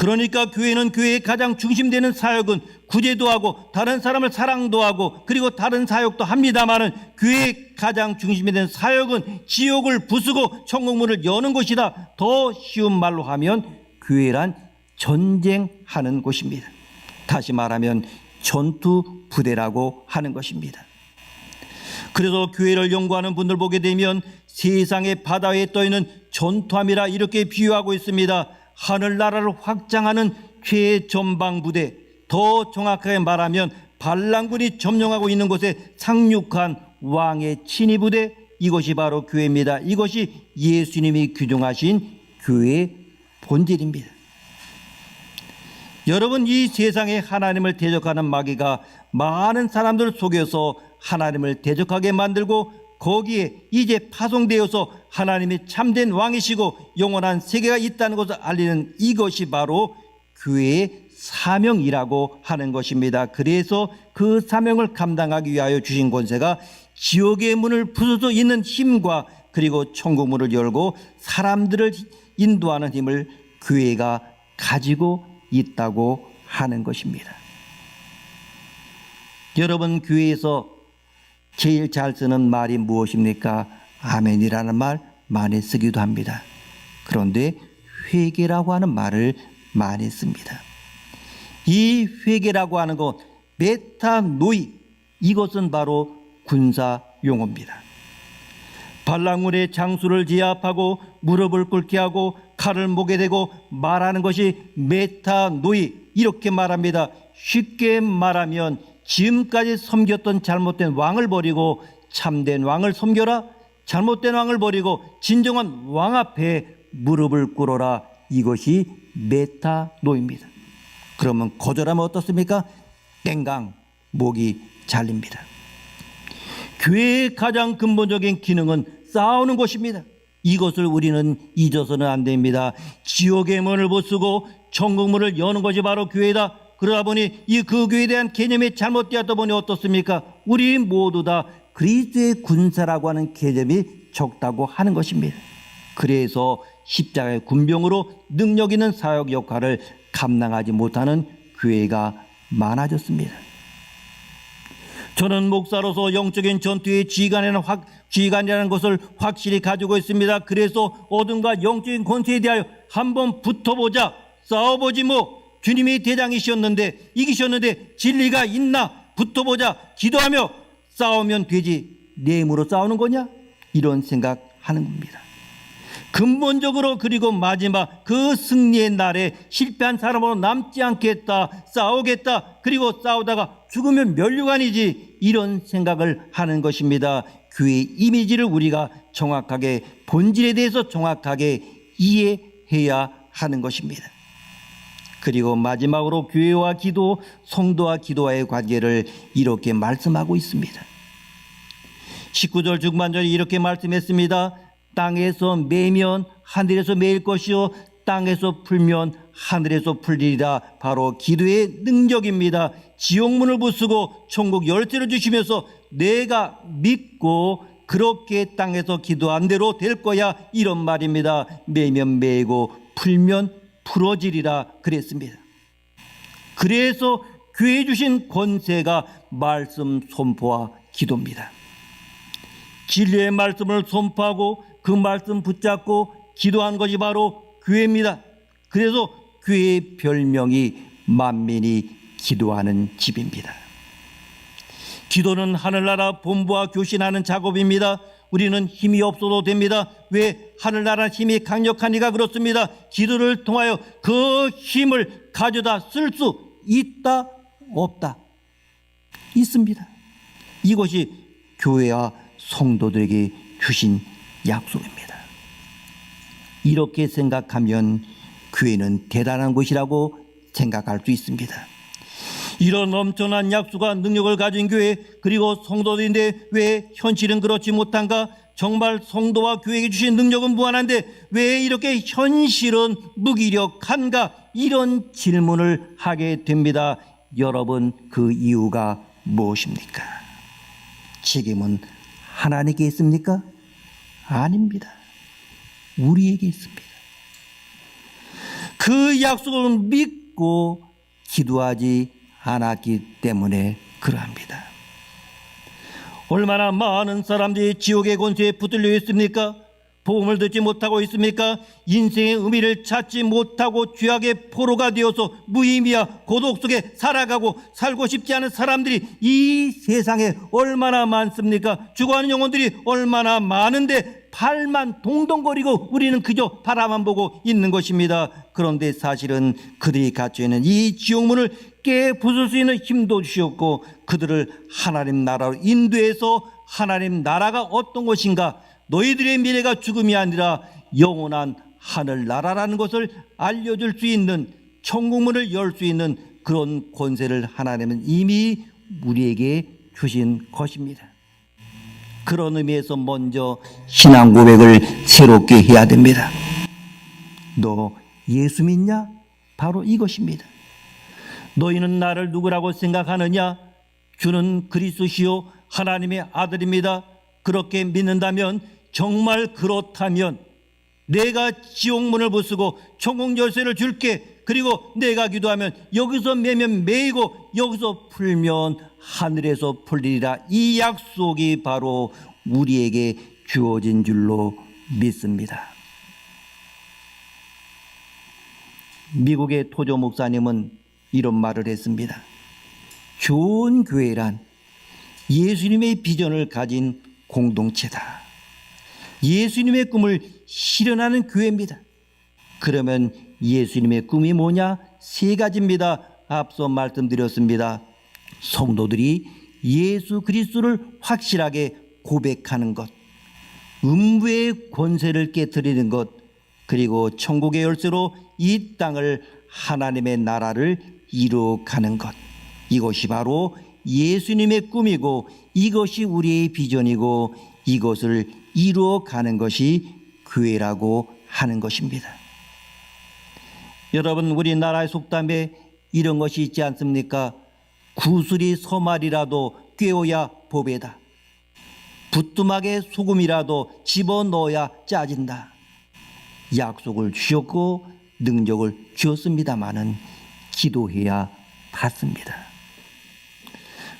[SPEAKER 1] 그러니까 교회는 교회의 가장 중심되는 사역은 구제도 하고 다른 사람을 사랑도 하고 그리고 다른 사역도 합니다마는 교회의 가장 중심이 되는 사역은 지옥을 부수고 천국문을 여는 것이다. 더 쉬운 말로 하면 교회란 전쟁하는 곳입니다. 다시 말하면 전투 부대라고 하는 것입니다. 그래서 교회를 연구하는 분들 보게 되면 세상의 바다 위에 떠있는 전투함이라 이렇게 비유하고 있습니다. 하늘나라를 확장하는 최전방부대, 더 정확하게 말하면 반란군이 점령하고 있는 곳에 상륙한 왕의 친위부대, 이것이 바로 교회입니다. 이것이 예수님이 규정하신 교회의 본질입니다. 여러분, 이 세상에 하나님을 대적하는 마귀가 많은 사람들을 속여서 하나님을 대적하게 만들고 거기에 이제 파송되어서 하나님이 참된 왕이시고 영원한 세계가 있다는 것을 알리는 이것이 바로 교회의 사명이라고 하는 것입니다. 그래서 그 사명을 감당하기 위하여 주신 권세가 지옥의 문을 부술 수 있는 힘과 그리고 천국 문을 열고 사람들을 인도하는 힘을 교회가 가지고 있다고 하는 것입니다. 여러분, 교회에서 제일 잘 쓰는 말이 무엇입니까? 아멘이라는 말 많이 쓰기도 합니다. 그런데 회개라고 하는 말을 많이 씁니다. 이 회개라고 하는 것, 메타노이, 이것은 바로 군사 용어입니다. 반란군의 장수를 제압하고 무릎을 꿇게 하고 칼을 목에 대고 말하는 것이 메타노이, 이렇게 말합니다. 쉽게 말하면 지금까지 섬겼던 잘못된 왕을 버리고 참된 왕을 섬겨라. 잘못된 왕을 버리고 진정한 왕 앞에 무릎을 꿇어라. 이것이 메타노입니다. 그러면 거절하면 어떻습니까? 땡강 목이 잘립니다. 교회의 가장 근본적인 기능은 싸우는 것입니다. 이것을 우리는 잊어서는 안 됩니다. 지옥의 문을 못 쓰고 천국 문을 여는 것이 바로 교회다. 그러다 보니 그 교회에 대한 개념이 잘못되었다 보니 어떻습니까? 우리 모두 다 그리스도의 군사라고 하는 개념이 적다고 하는 것입니다. 그래서 십자가의 군병으로 능력 있는 사역 역할을 감당하지 못하는 교회가 많아졌습니다. 저는 목사로서 영적인 전투의 지휘관이라는 것을 확실히 가지고 있습니다. 그래서 어둠과 영적인 권세에 대하여 한번 붙어보자, 싸워보지 뭐. 주님이 대장이셨는데, 이기셨는데 진리가 있나 붙어보자, 기도하며 싸우면 되지 내 힘으로 싸우는 거냐? 이런 생각하는 겁니다. 근본적으로 그리고 마지막 그 승리의 날에 실패한 사람으로 남지 않겠다, 싸우겠다, 그리고 싸우다가 죽으면 멸류관이지, 이런 생각을 하는 것입니다. 교회의 이미지를 우리가 정확하게, 본질에 대해서 정확하게 이해해야 하는 것입니다. 그리고 마지막으로 교회와 기도, 성도와 기도와의 관계를 이렇게 말씀하고 있습니다. 19절 중반절에 이렇게 말씀했습니다. 땅에서 매면 하늘에서 매일 것이요 땅에서 풀면 하늘에서 풀리리라. 바로 기도의 능력입니다. 지옥문을 부수고 천국 열쇠를 주시면서 내가 믿고 그렇게 땅에서 기도한 대로 될 거야, 이런 말입니다. 매면 매고 풀면 풀어지리라 그랬습니다. 그래서 교회에 주신 권세가 말씀 선포와 기도입니다. 진리의 말씀을 선포하고 그 말씀 붙잡고 기도한 것이 바로 교회입니다. 그래서 교회의 별명이 만민이 기도하는 집입니다. 기도는 하늘나라 본부와 교신하는 작업입니다. 우리는 힘이 없어도 됩니다. 왜? 하늘나라 힘이 강력하니까 그렇습니다. 기도를 통하여 그 힘을 가져다 쓸 수 있다, 없다? 있습니다. 이것이 교회와 성도들에게 주신 약속입니다. 이렇게 생각하면 교회는 대단한 곳이라고 생각할 수 있습니다. 이런 엄청난 약속과 능력을 가진 교회, 그리고 성도들인데 왜 현실은 그렇지 못한가? 정말 성도와 교회에게 주신 능력은 무한한데 왜 이렇게 현실은 무기력한가? 이런 질문을 하게 됩니다. 여러분, 그 이유가 무엇입니까? 책임은 하나님께 있습니까? 아닙니다. 우리에게 있습니다. 그 약속을 믿고 기도하지 않았기 때문에 그러합니다. 얼마나 많은 사람들이 지옥의 권세에 붙들려 있습니까? 복음을 듣지 못하고 있습니까? 인생의 의미를 찾지 못하고 죄악의 포로가 되어서 무의미와 고독 속에 살고 싶지 않은 사람들이 이 세상에 얼마나 많습니까? 죽어가는 영혼들이 얼마나 많은데 발만 동동거리고 우리는 그저 바라만 보고 있는 것입니다. 그런데 사실은 그들이 갇혀있는 이 지옥문을 깨부술 수 있는 힘도 주셨고 그들을 하나님 나라로 인도해서 하나님 나라가 어떤 것인가, 너희들의 미래가 죽음이 아니라 영원한 하늘나라라는 것을 알려줄 수 있는, 천국문을 열 수 있는 그런 권세를 하나님은 이미 우리에게 주신 것입니다. 그런 의미에서 먼저 신앙 고백을 새롭게 해야 됩니다. 너 예수 믿냐? 바로 이것입니다. 너희는 나를 누구라고 생각하느냐? 주는 그리스도시요 하나님의 아들입니다. 그렇게 믿는다면, 정말 그렇다면 내가 지옥문을 부수고 천국 열쇠를 줄게. 그리고 내가 기도하면 여기서 매면 매이고 여기서 풀면 하늘에서 풀리리라. 이 약속이 바로 우리에게 주어진 줄로 믿습니다. 미국의 토조 목사님은 이런 말을 했습니다. 좋은 교회란 예수님의 비전을 가진 공동체다. 예수님의 꿈을 실현하는 교회입니다. 그러면 예수님의 꿈이 뭐냐? 세 가지입니다. 앞서 말씀드렸습니다. 성도들이 예수 그리스도를 확실하게 고백하는 것, 음부의 권세를 깨트리는 것, 그리고 천국의 열쇠로 이 땅을, 하나님의 나라를 이루어가는 것. 이것이 바로 예수님의 꿈이고 이것이 우리의 비전이고 이것을 이루어가는 것이 교회라고 하는 것입니다. 여러분, 우리나라의 속담에 이런 것이 있지 않습니까? 구슬이 서말이라도 꿰어야 보배다. 부뚜막에 소금이라도 집어넣어야 짜진다. 약속을 주셨고 능력을 주었습니다마는 기도해야 받습니다.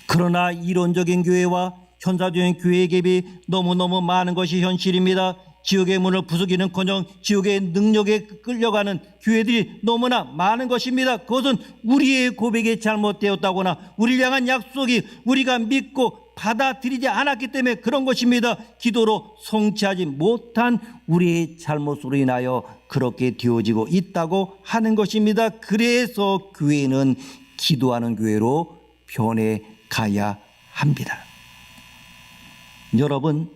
[SPEAKER 1] 그러나 이론적인 교회와 현사적인 교회의 갭이 너무너무 많은 것이 현실입니다. 지옥의 문을 부수기는커녕 지옥의 능력에 끌려가는 교회들이 너무나 많은 것입니다. 그것은 우리의 고백이 잘못되었다거나 우리를 향한 약속이 우리가 믿고 받아들이지 않았기 때문에 그런 것입니다. 기도로 성취하지 못한 우리의 잘못으로 인하여 그렇게 되어지고 있다고 하는 것입니다. 그래서 교회는 기도하는 교회로 변해가야 합니다. 여러분,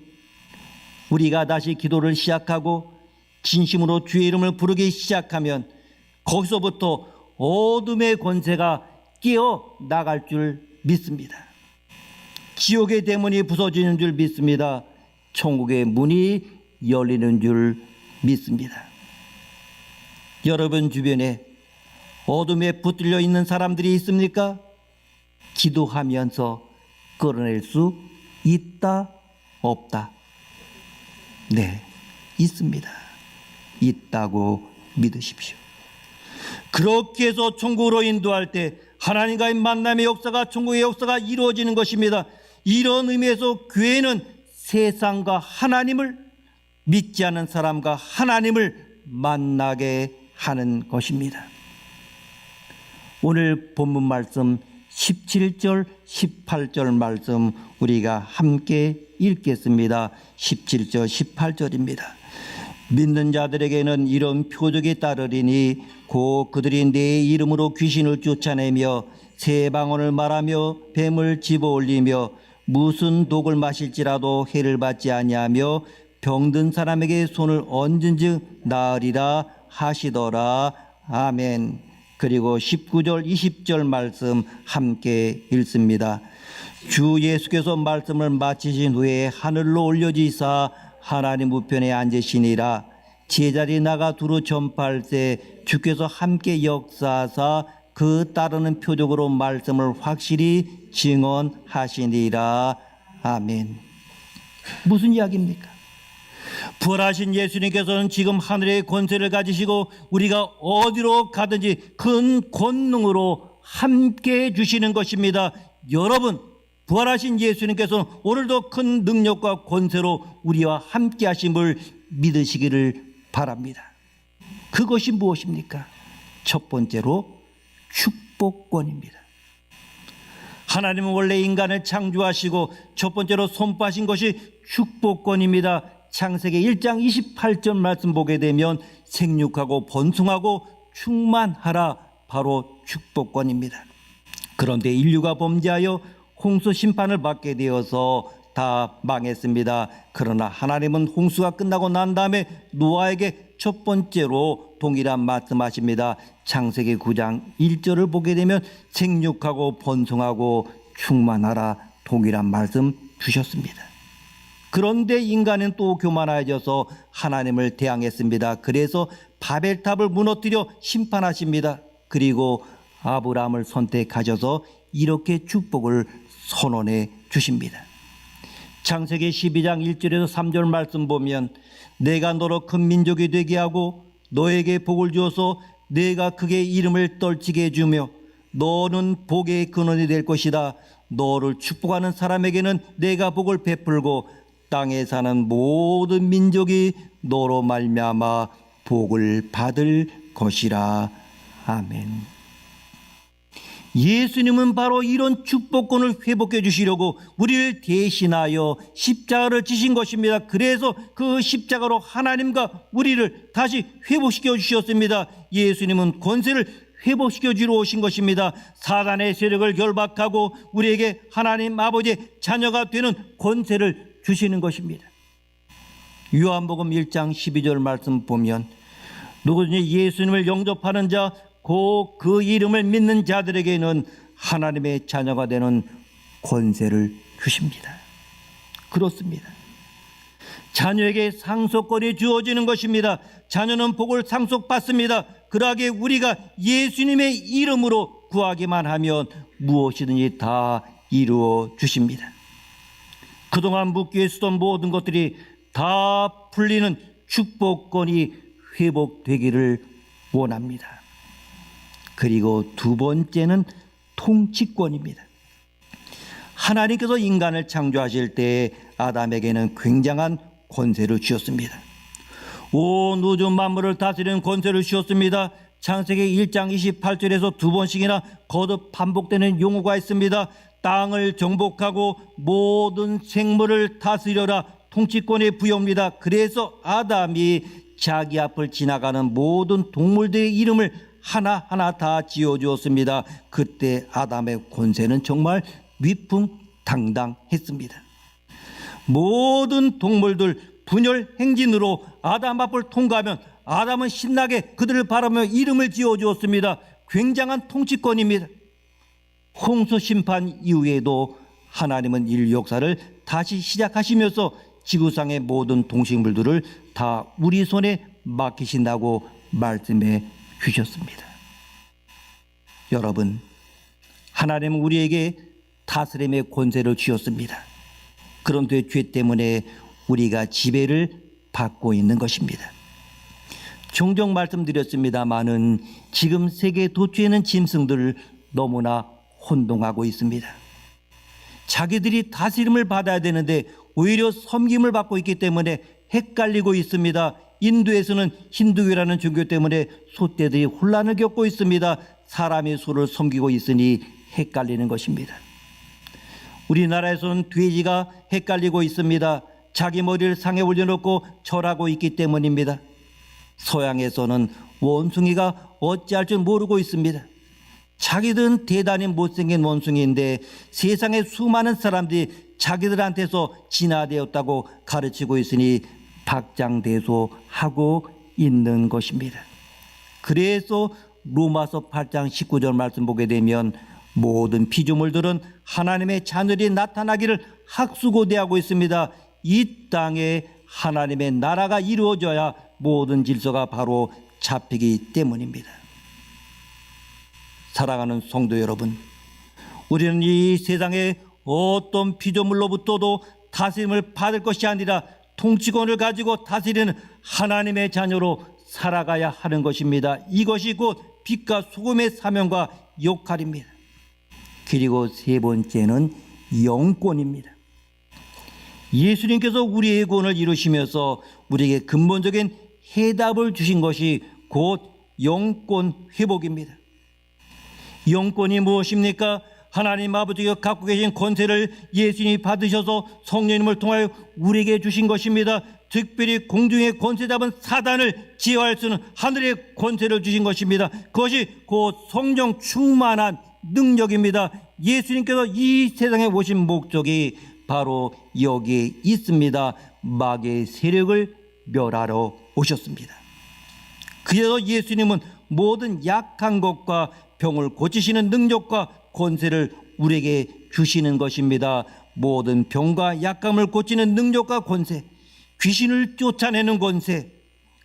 [SPEAKER 1] 우리가 다시 기도를 시작하고 진심으로 주의 이름을 부르기 시작하면 거기서부터 어둠의 권세가 깨어 나갈 줄 믿습니다. 지옥의 대문이 부서지는 줄 믿습니다. 천국의 문이 열리는 줄 믿습니다. 여러분 주변에 어둠에 붙들려 있는 사람들이 있습니까? 기도하면서 끌어낼 수 있다, 없다? 네, 있습니다. 있다고 믿으십시오. 그렇게 해서 천국으로 인도할 때 하나님과의 만남의 역사가, 천국의 역사가 이루어지는 것입니다. 이런 의미에서 교회는 세상과 하나님을, 믿지 않는 사람과 하나님을 만나게 하는 것입니다. 오늘 본문 말씀 17절, 18절 말씀 우리가 함께 읽겠습니다. 17절, 18절입니다. 믿는 자들에게는 이런 표적이 따르리니 곧 그들이 내 이름으로 귀신을 쫓아내며 새 방언을 말하며 뱀을 집어올리며 무슨 독을 마실지라도 해를 받지 아니하며 병든 사람에게 손을 얹은즉 나으리라 하시더라. 아멘. 그리고 19절 20절 말씀 함께 읽습니다. 주 예수께서 말씀을 마치신 후에 하늘로 올려지사 하나님 우편에 앉으시니라. 제자리 나가 두루 전파할 때 주께서 함께 역사하사 그 따르는 표적으로 말씀을 확실히 증언하시니라. 아멘. 무슨 이야기입니까? 부활하신 예수님께서는 지금 하늘의 권세를 가지시고 우리가 어디로 가든지 큰 권능으로 함께 해주시는 것입니다. 여러분, 부활하신 예수님께서는 오늘도 큰 능력과 권세로 우리와 함께 하심을 믿으시기를 바랍니다. 그것이 무엇입니까? 첫 번째로 축복권입니다. 하나님은 원래 인간을 창조하시고 첫 번째로 선포하신 것이 축복권입니다. 창세기 1장 28절 말씀 보게 되면 생육하고 번성하고 충만하라, 바로 축복권입니다. 그런데 인류가 범죄하여 홍수 심판을 받게 되어서 다 망했습니다. 그러나 하나님은 홍수가 끝나고 난 다음에 노아에게 첫 번째로 동일한 말씀하십니다. 창세기 9장 1절을 보게 되면 생육하고 번성하고 충만하라, 동일한 말씀 주셨습니다. 그런데 인간은 또 교만해져서 하나님을 대항했습니다. 그래서 바벨탑을 무너뜨려 심판하십니다. 그리고 아브라함을 선택하셔서 이렇게 축복을 선언해 주십니다. 창세기 12장 1절에서 3절 말씀 보면 내가 너로 큰 민족이 되게 하고 너에게 복을 주어서 내가 크게 이름을 떨치게 해주며 너는 복의 근원이 될 것이다. 너를 축복하는 사람에게는 내가 복을 베풀고 땅에 사는 모든 민족이 너로 말미암아 복을 받을 것이라. 아멘. 예수님은 바로 이런 축복권을 회복해 주시려고 우리를 대신하여 십자가를 지신 것입니다. 그래서 그 십자가로 하나님과 우리를 다시 회복시켜 주셨습니다. 예수님은 권세를 회복시켜 주러 오신 것입니다. 사단의 세력을 결박하고 우리에게 하나님 아버지의 자녀가 되는 권세를 주시는 것입니다. 요한복음 1장 12절 말씀 보면 누구든지 예수님을 영접하는 자 곧 그 이름을 믿는 자들에게는 하나님의 자녀가 되는 권세를 주십니다. 그렇습니다. 자녀에게 상속권이 주어지는 것입니다. 자녀는 복을 상속받습니다. 그러하기에 우리가 예수님의 이름으로 구하기만 하면 무엇이든지 다 이루어 주십니다. 그동안 묶여 있었던 모든 것들이 다 풀리는 축복권이 회복되기를 원합니다. 그리고 두 번째는 통치권입니다. 하나님께서 인간을 창조하실 때 아담에게는 굉장한 권세를 주셨습니다. 온 우주 만물을 다스리는 권세를 주셨습니다. 창세기 1장 28절에서 두 번씩이나 거듭 반복되는 용어가 있습니다. 땅을 정복하고 모든 생물을 다스려라, 통치권의 부여입니다. 그래서 아담이 자기 앞을 지나가는 모든 동물들의 이름을 하나하나 다 지어주었습니다. 그때 아담의 권세는 정말 위풍당당했습니다. 모든 동물들 분열 행진으로 아담 앞을 통과하면 아담은 신나게 그들을 바라보며 이름을 지어주었습니다. 굉장한 통치권입니다. 홍수 심판 이후에도 하나님은 인류 역사를 다시 시작하시면서 지구상의 모든 동식물들을 다 우리 손에 맡기신다고 말씀해 주셨습니다. 여러분, 하나님은 우리에게 다스림의 권세를 주셨습니다. 그런데 죄 때문에 우리가 지배를 받고 있는 것입니다. 종종 말씀드렸습니다마는 지금 세계 도처에 있는 짐승들을 너무나 혼동하고 있습니다. 자기들이 다스림을 받아야 되는데 오히려 섬김을 받고 있기 때문에 헷갈리고 있습니다. 인도에서는 힌두교라는 종교 때문에 소떼들이 혼란을 겪고 있습니다. 사람이 소를 섬기고 있으니 헷갈리는 것입니다. 우리나라에서는 돼지가 헷갈리고 있습니다. 자기 머리를 상에 올려놓고 절하고 있기 때문입니다. 서양에서는 원숭이가 어찌할 줄 모르고 있습니다. 자기들은 대단히 못생긴 원숭이인데 세상에 수많은 사람들이 자기들한테서 진화되었다고 가르치고 있으니 박장대소하고 있는 것입니다. 그래서 로마서 8장 19절 말씀 보게 되면 모든 피조물들은 하나님의 자녀들이 나타나기를 학수고대하고 있습니다. 이 땅에 하나님의 나라가 이루어져야 모든 질서가 바로 잡히기 때문입니다. 사랑하는 성도 여러분, 우리는 이 세상의 어떤 피조물로부터도 다스림을 받을 것이 아니라 통치권을 가지고 다스리는 하나님의 자녀로 살아가야 하는 것입니다. 이것이 곧 빛과 소금의 사명과 역할입니다. 그리고 세 번째는 영권입니다. 예수님께서 우리의 구원을 이루시면서 우리에게 근본적인 해답을 주신 것이 곧 영권 회복입니다. 영권이 무엇입니까? 하나님 아버지가 갖고 계신 권세를 예수님이 받으셔서 성령님을 통하여 우리에게 주신 것입니다. 특별히 공중의 권세 잡은 사단을 제어할 수 있는 하늘의 권세를 주신 것입니다. 그것이 곧 성령 충만한 능력입니다. 예수님께서 이 세상에 오신 목적이 바로 여기에 있습니다. 마귀의 세력을 멸하러 오셨습니다. 그래서 예수님은 모든 약한 것과 병을 고치시는 능력과 권세를 우리에게 주시는 것입니다. 모든 병과 약함을 고치는 능력과 권세, 귀신을 쫓아내는 권세,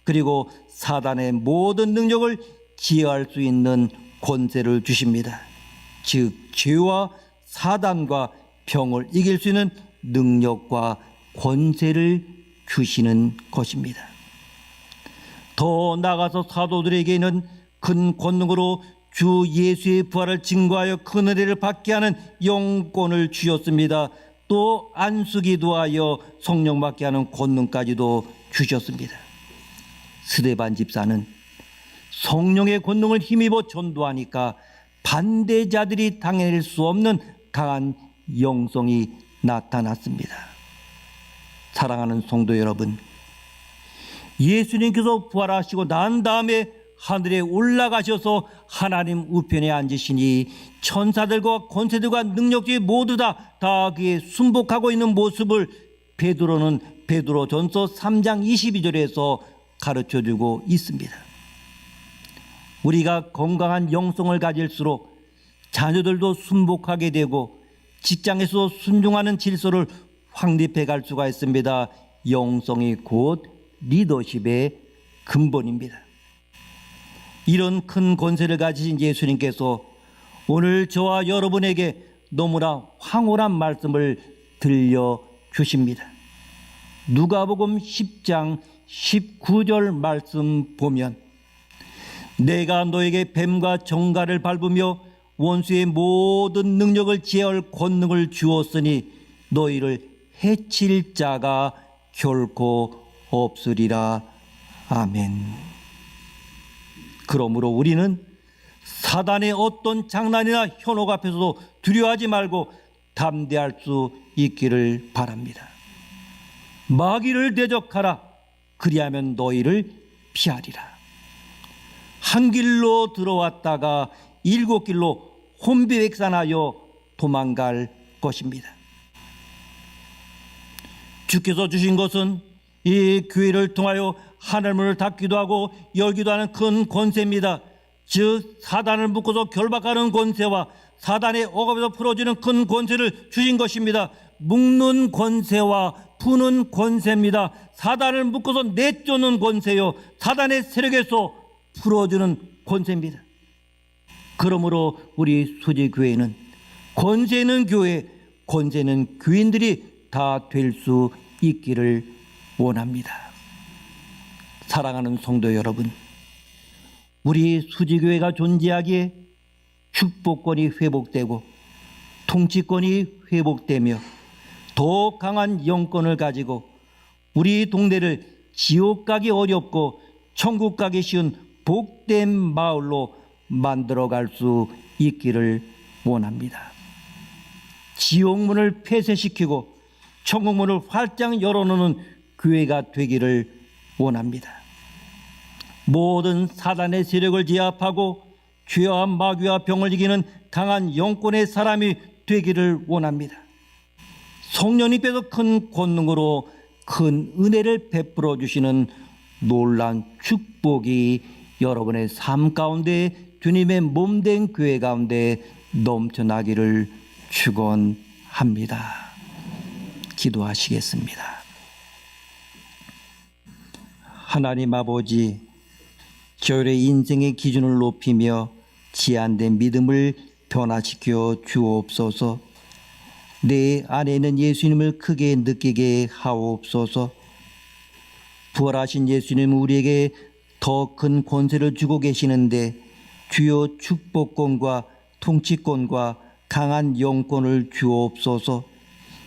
[SPEAKER 1] 그리고 사단의 모든 능력을 제어할 수 있는 권세를 주십니다. 즉 죄와 사단과 병을 이길 수 있는 능력과 권세를 주시는 것입니다. 더 나아가서 사도들에게는 큰 권능으로 주 예수의 부활을 증거하여 큰 은혜를 받게 하는 영권을 주셨습니다. 또 안수기도하여 성령 받게 하는 권능까지도 주셨습니다. 스데반 집사는 성령의 권능을 힘입어 전도하니까 반대자들이 당해낼 수 없는 강한 영성이 나타났습니다. 사랑하는 성도 여러분, 예수님께서 부활하시고 난 다음에 하늘에 올라가셔서 하나님 우편에 앉으시니 천사들과 권세들과 능력들이 모두 다 그에 순복하고 있는 모습을 베드로는 베드로전서 3장 22절에서 가르쳐주고 있습니다. 우리가 건강한 영성을 가질수록 자녀들도 순복하게 되고 직장에서 순종하는 질서를 확립해 갈 수가 있습니다. 영성이 곧 리더십의 근본입니다. 이런 큰 권세를 가지신 예수님께서 오늘 저와 여러분에게 너무나 황홀한 말씀을 들려주십니다. 누가복음 10장 19절 말씀 보면 내가 너에게 뱀과 정갈을 밟으며 원수의 모든 능력을 제할 권능을 주었으니 너희를 해칠 자가 결코 없으리라. 아멘. 그러므로 우리는 사단의 어떤 장난이나 현혹 앞에서도 두려워하지 말고 담대할 수 있기를 바랍니다. 마귀를 대적하라. 그리하면 너희를 피하리라. 한 길로 들어왔다가 7길로 혼비백산하여 도망갈 것입니다. 주께서 주신 것은 이 교회를 통하여 하늘문을 닫기도 하고 열기도 하는 큰 권세입니다. 즉 사단을 묶어서 결박하는 권세와 사단의 억압에서 풀어주는 큰 권세를 주신 것입니다. 묶는 권세와 푸는 권세입니다. 사단을 묶어서 내쫓는 권세요, 사단의 세력에서 풀어주는 권세입니다. 그러므로 우리 수지교회는 권세 있는 교회, 권세 있는 교인들이 다 될 수 있기를 원합니다. 사랑하는 성도 여러분, 우리 수지교회가 존재하기에 축복권이 회복되고 통치권이 회복되며 더 강한 영권을 가지고 우리 동네를 지옥 가기 어렵고 천국 가기 쉬운 복된 마을로 만들어갈 수 있기를 원합니다. 지옥문을 폐쇄시키고 천국문을 활짝 열어놓는 교회가 되기를 원합니다. 모든 사단의 세력을 제압하고 죄와 마귀와 병을 이기는 강한 영권의 사람이 되기를 원합니다. 성령님께서 큰 권능으로 큰 은혜를 베풀어 주시는 놀라운 축복이 여러분의 삶 가운데 주님의 몸된 교회 가운데 넘쳐나기를 축원합니다. 기도하시겠습니다. 하나님 아버지, 저희의 인생의 기준을 높이며 제한된 믿음을 변화시켜 주옵소서. 내 안에 있는 예수님을 크게 느끼게 하옵소서. 부활하신 예수님은 우리에게 더 큰 권세를 주고 계시는데 주요 축복권과 통치권과 강한 영권을 주옵소서.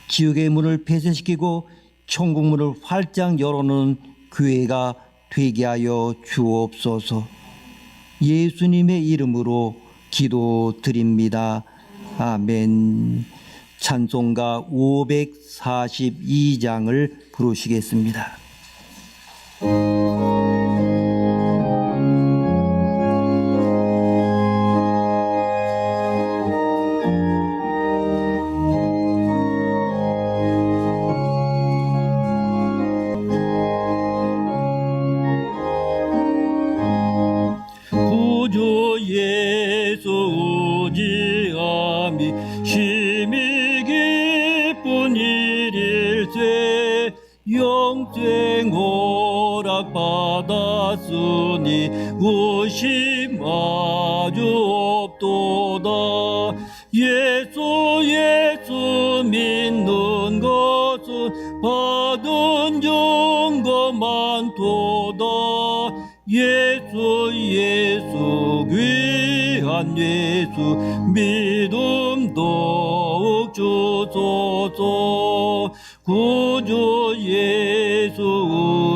[SPEAKER 1] 지옥의 문을 폐쇄시키고 천국 문을 활짝 열어놓은 교회가 되게 하여 주옵소서. 예수님의 이름으로 기도드립니다. 아멘. 찬송가 542장을 부르시겠습니다.
[SPEAKER 3] 구주 예수 의지함이 심히 기쁜 일일세. 영생 허락 받았으니 의심 아주 없도다. 예수 믿는 것은 받은 증거 많도다. 예수 귀한 예수 믿음 더욱 주소서. 구주 예수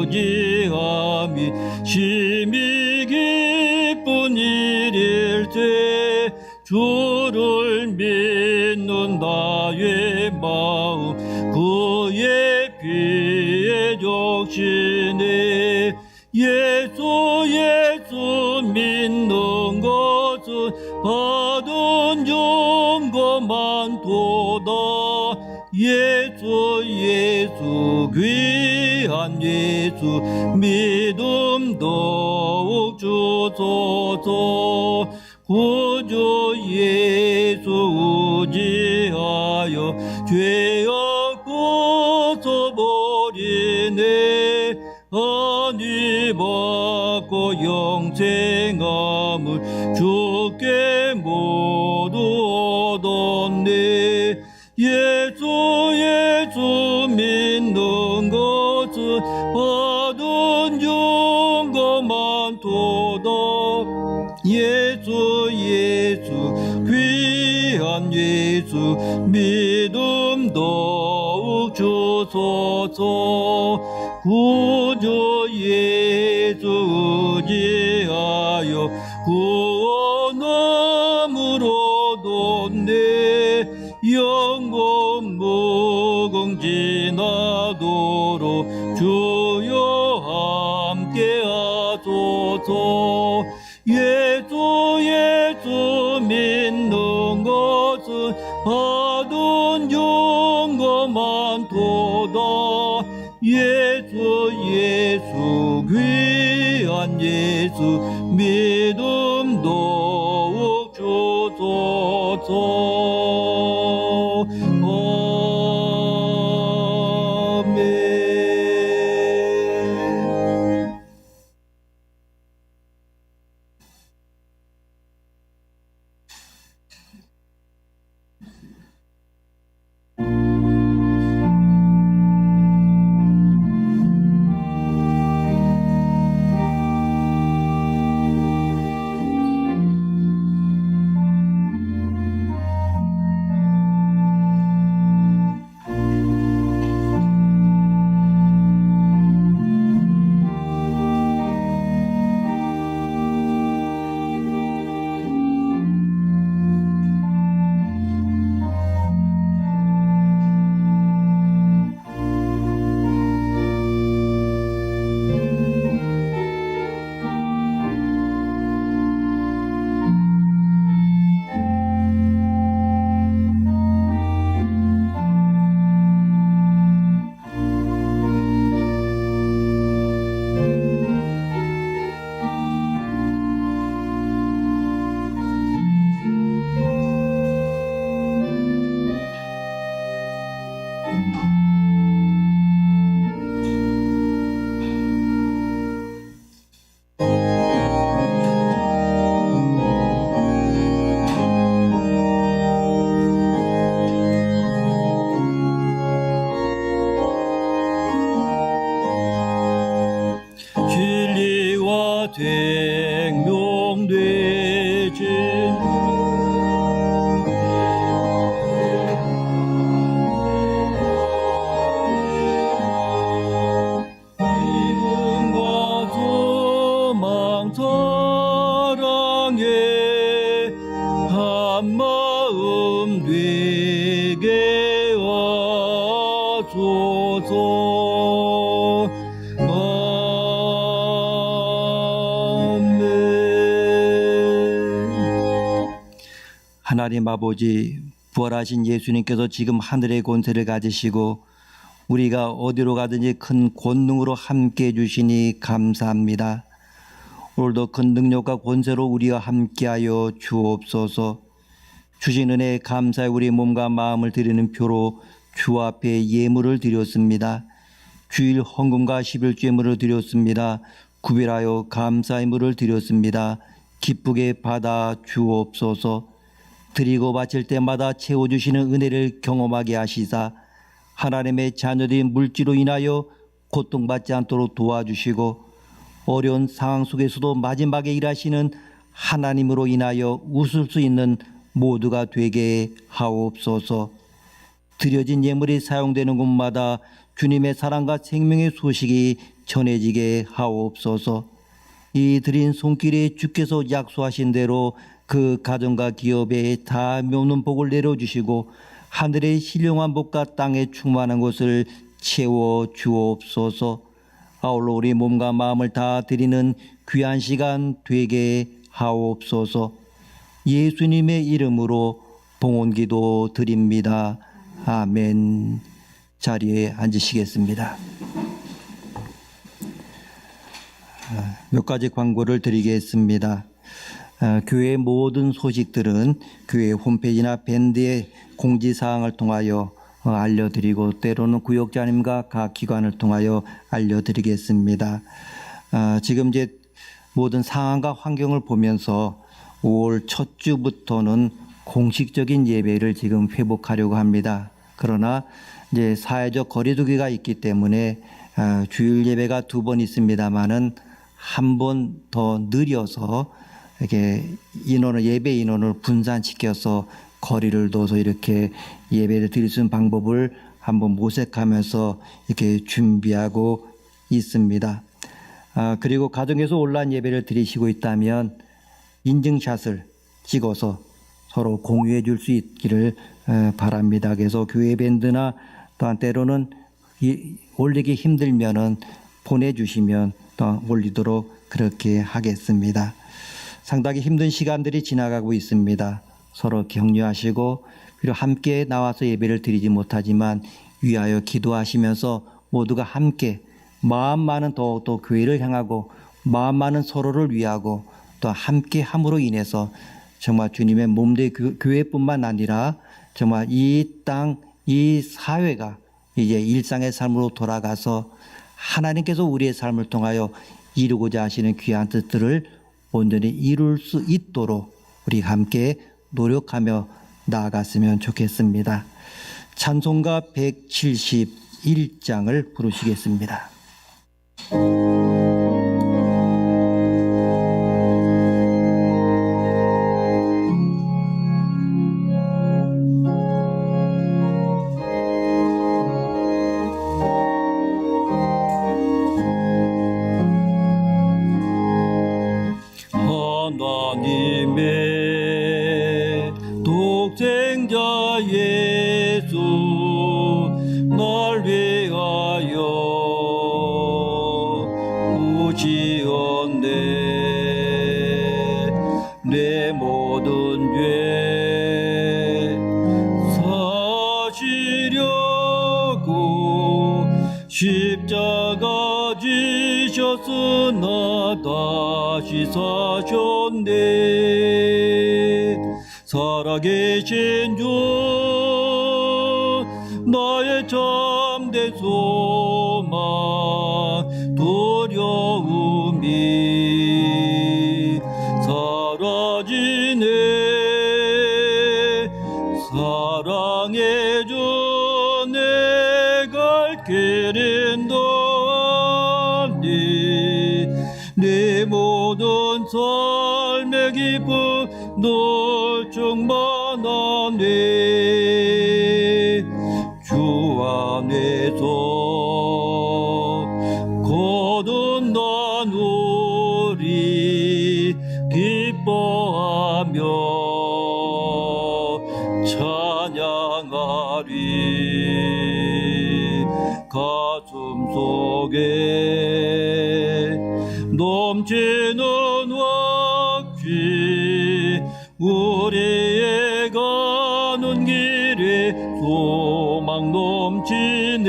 [SPEAKER 3] 의지함이 심히 기쁜 일일세. 주를 믿는 나의 마음 그의 피에 적시네. 예수 믿는 것은 받은 증거 많도다. 예수 귀한 예수 믿음 더욱 주소서. 구주 예수 의지하여 죄악고 써버리네. 아니 받고 영생함을 주께 모두 얻었네. 예수 믿는 것은 받은 증거만 도다. 예수 귀한 예수 믿음 더욱 주소서. 구주 예수 의지하여 구원함을 얻었네. 영원 무궁지나도록 주여 함께 하소서. 예수 믿는 것은 받은 증거만 도다. 예수 귀한 예수 믿음 더욱 주소서. 아멘. 진리와 생명되신 믿음과 소망 사랑에 한마음 되게 하소서.
[SPEAKER 1] 하나님 아버지, 부활하신 예수님께서 지금 하늘의 권세를 가지시고 우리가 어디로 가든지 큰 권능으로 함께해 주시니 감사합니다. 오늘도 큰 능력과 권세로 우리와 함께하여 주옵소서. 주신 은혜에 감사해 우리 몸과 마음을 드리는 표로 주 앞에 예물을 드렸습니다. 주일 헌금과 11주 예물을 드렸습니다. 구별하여 감사의 물을 드렸습니다. 기쁘게 받아 주옵소서. 드리고 바칠 때마다 채워주시는 은혜를 경험하게 하시사 하나님의 자녀들이 물질로 인하여 고통받지 않도록 도와주시고 어려운 상황 속에서도 마지막에 일하시는 하나님으로 인하여 웃을 수 있는 모두가 되게 하옵소서. 드려진 예물이 사용되는 곳마다 주님의 사랑과 생명의 소식이 전해지게 하옵소서. 이 드린 손길에 주께서 약속하신 대로 그 가정과 기업에 다함이 없는 복을 내려주시고 하늘의 신령한 복과 땅에 충만한 것을 채워 주옵소서. 아울러 우리 몸과 마음을 다 드리는 귀한 시간 되게 하옵소서. 예수님의 이름으로 봉헌기도 드립니다. 아멘. 자리에 앉으시겠습니다. 몇 가지 광고를 드리겠습니다. 교회 모든 소식들은 교회 홈페이지나 밴드의 공지사항을 통하여 알려드리고 때로는 구역장님과 각 기관을 통하여 알려드리겠습니다. 지금 이제 모든 상황과 환경을 보면서 5월 첫 주부터는 공식적인 예배를 지금 회복하려고 합니다. 그러나 이제 사회적 거리두기가 있기 때문에 주일 예배가 2번 있습니다만은 한 번 더 느려서 이렇게 예배 인원을 분산시켜서 거리를 둬서 이렇게 예배를 드릴 수 있는 방법을 한번 모색하면서 이렇게 준비하고 있습니다. 그리고 가정에서 온라인 예배를 드리시고 있다면 인증샷을 찍어서 서로 공유해 줄 수 있기를 바랍니다. 그래서 교회 밴드나 또한 때로는 올리기 힘들면은 보내주시면 또 올리도록 그렇게 하겠습니다. 상당히 힘든 시간들이 지나가고 있습니다. 서로 격려하시고 그리고 함께 나와서 예배를 드리지 못하지만 위하여 기도하시면서 모두가 함께 마음만은 더욱더 교회를 향하고 마음만은 서로를 위하고 또 함께 함으로 인해서 정말 주님의 몸된 교회뿐만 아니라 정말 이 땅, 이 사회가 이제 일상의 삶으로 돌아가서 하나님께서 우리의 삶을 통하여 이루고자 하시는 귀한 뜻들을 온전히 이룰 수 있도록 우리 함께 노력하며 나아갔으면 좋겠습니다. 찬송가 171장을 부르시겠습니다.
[SPEAKER 3] 하나님의 독생자 예수 날 위하여 오시었네. 내 모든 죄 사시려고 십자가 지셨으나 다시 사셨네. 살아계신 주 나의 참된 소망 두려움이 사라지네. 사랑해줘 내 갈 길은 너니 내 모든 삶의 기쁨 널 충만하네. 주 안에서 거듭난 우리 기뻐하며 찬양하리. 가슴 속에 넘치는 확신 우리의 가는 길에 소망 넘치네.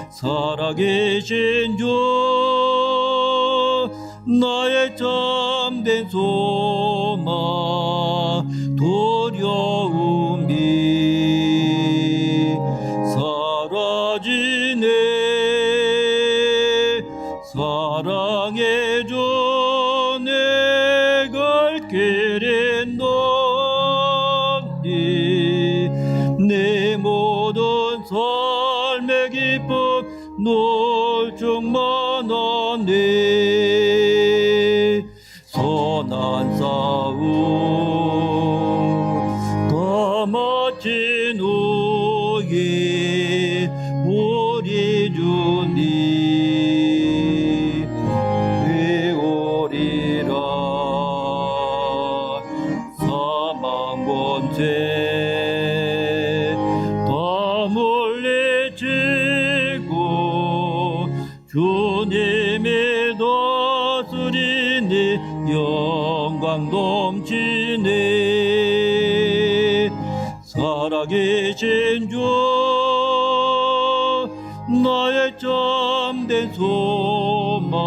[SPEAKER 3] 살아계신 주 나의 참된 소망 두려움이 사라지네. 사랑해줘 내 갈 길은 너니 내 모든 삶의 기쁨 널 충만하네. 선한 싸움 다 마친 후에 우리 주님 회오리라. 사망 권세 다 물리치고 주님이 다스리니 영광 넘치네. 살아계신 주 나의 참된 소망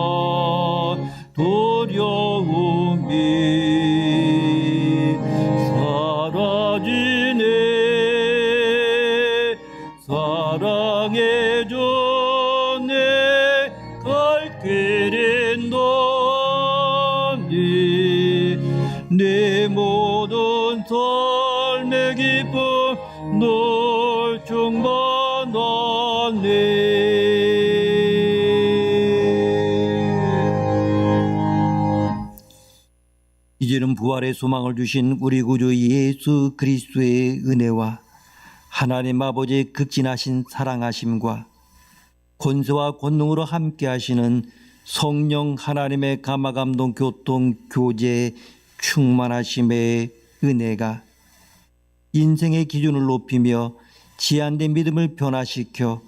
[SPEAKER 3] 두려움이 사라지네. 사랑해줘 내 갈 길인 너니 내 모든 삶의 기쁨 널 충만하네.
[SPEAKER 1] 이제는 부활의 소망을 주신 우리 구주 예수 그리스도의 은혜와 하나님 아버지의 극진하신 사랑하심과 권세와 권능으로 함께 하시는 성령 하나님의 감화감동 교통 교제 충만하심의 은혜가 인생의 기준을 높이며 지한된 믿음을 변화시켜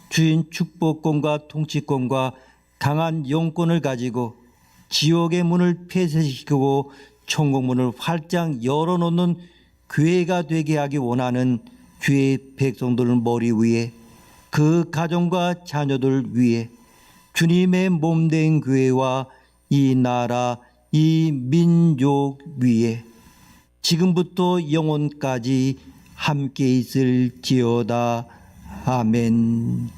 [SPEAKER 1] 주인 축복권과 통치권과 강한 영권을 가지고 지옥의 문을 폐쇄시키고 천국문을 활짝 열어놓는 교회가 되게 하기 원하는 주의 백성들 머리 위에 그 가정과 자녀들 위에 주님의 몸된 교회와 이 나라 이 민족 위에 지금부터 영원까지 함께 있을지어다. 아멘.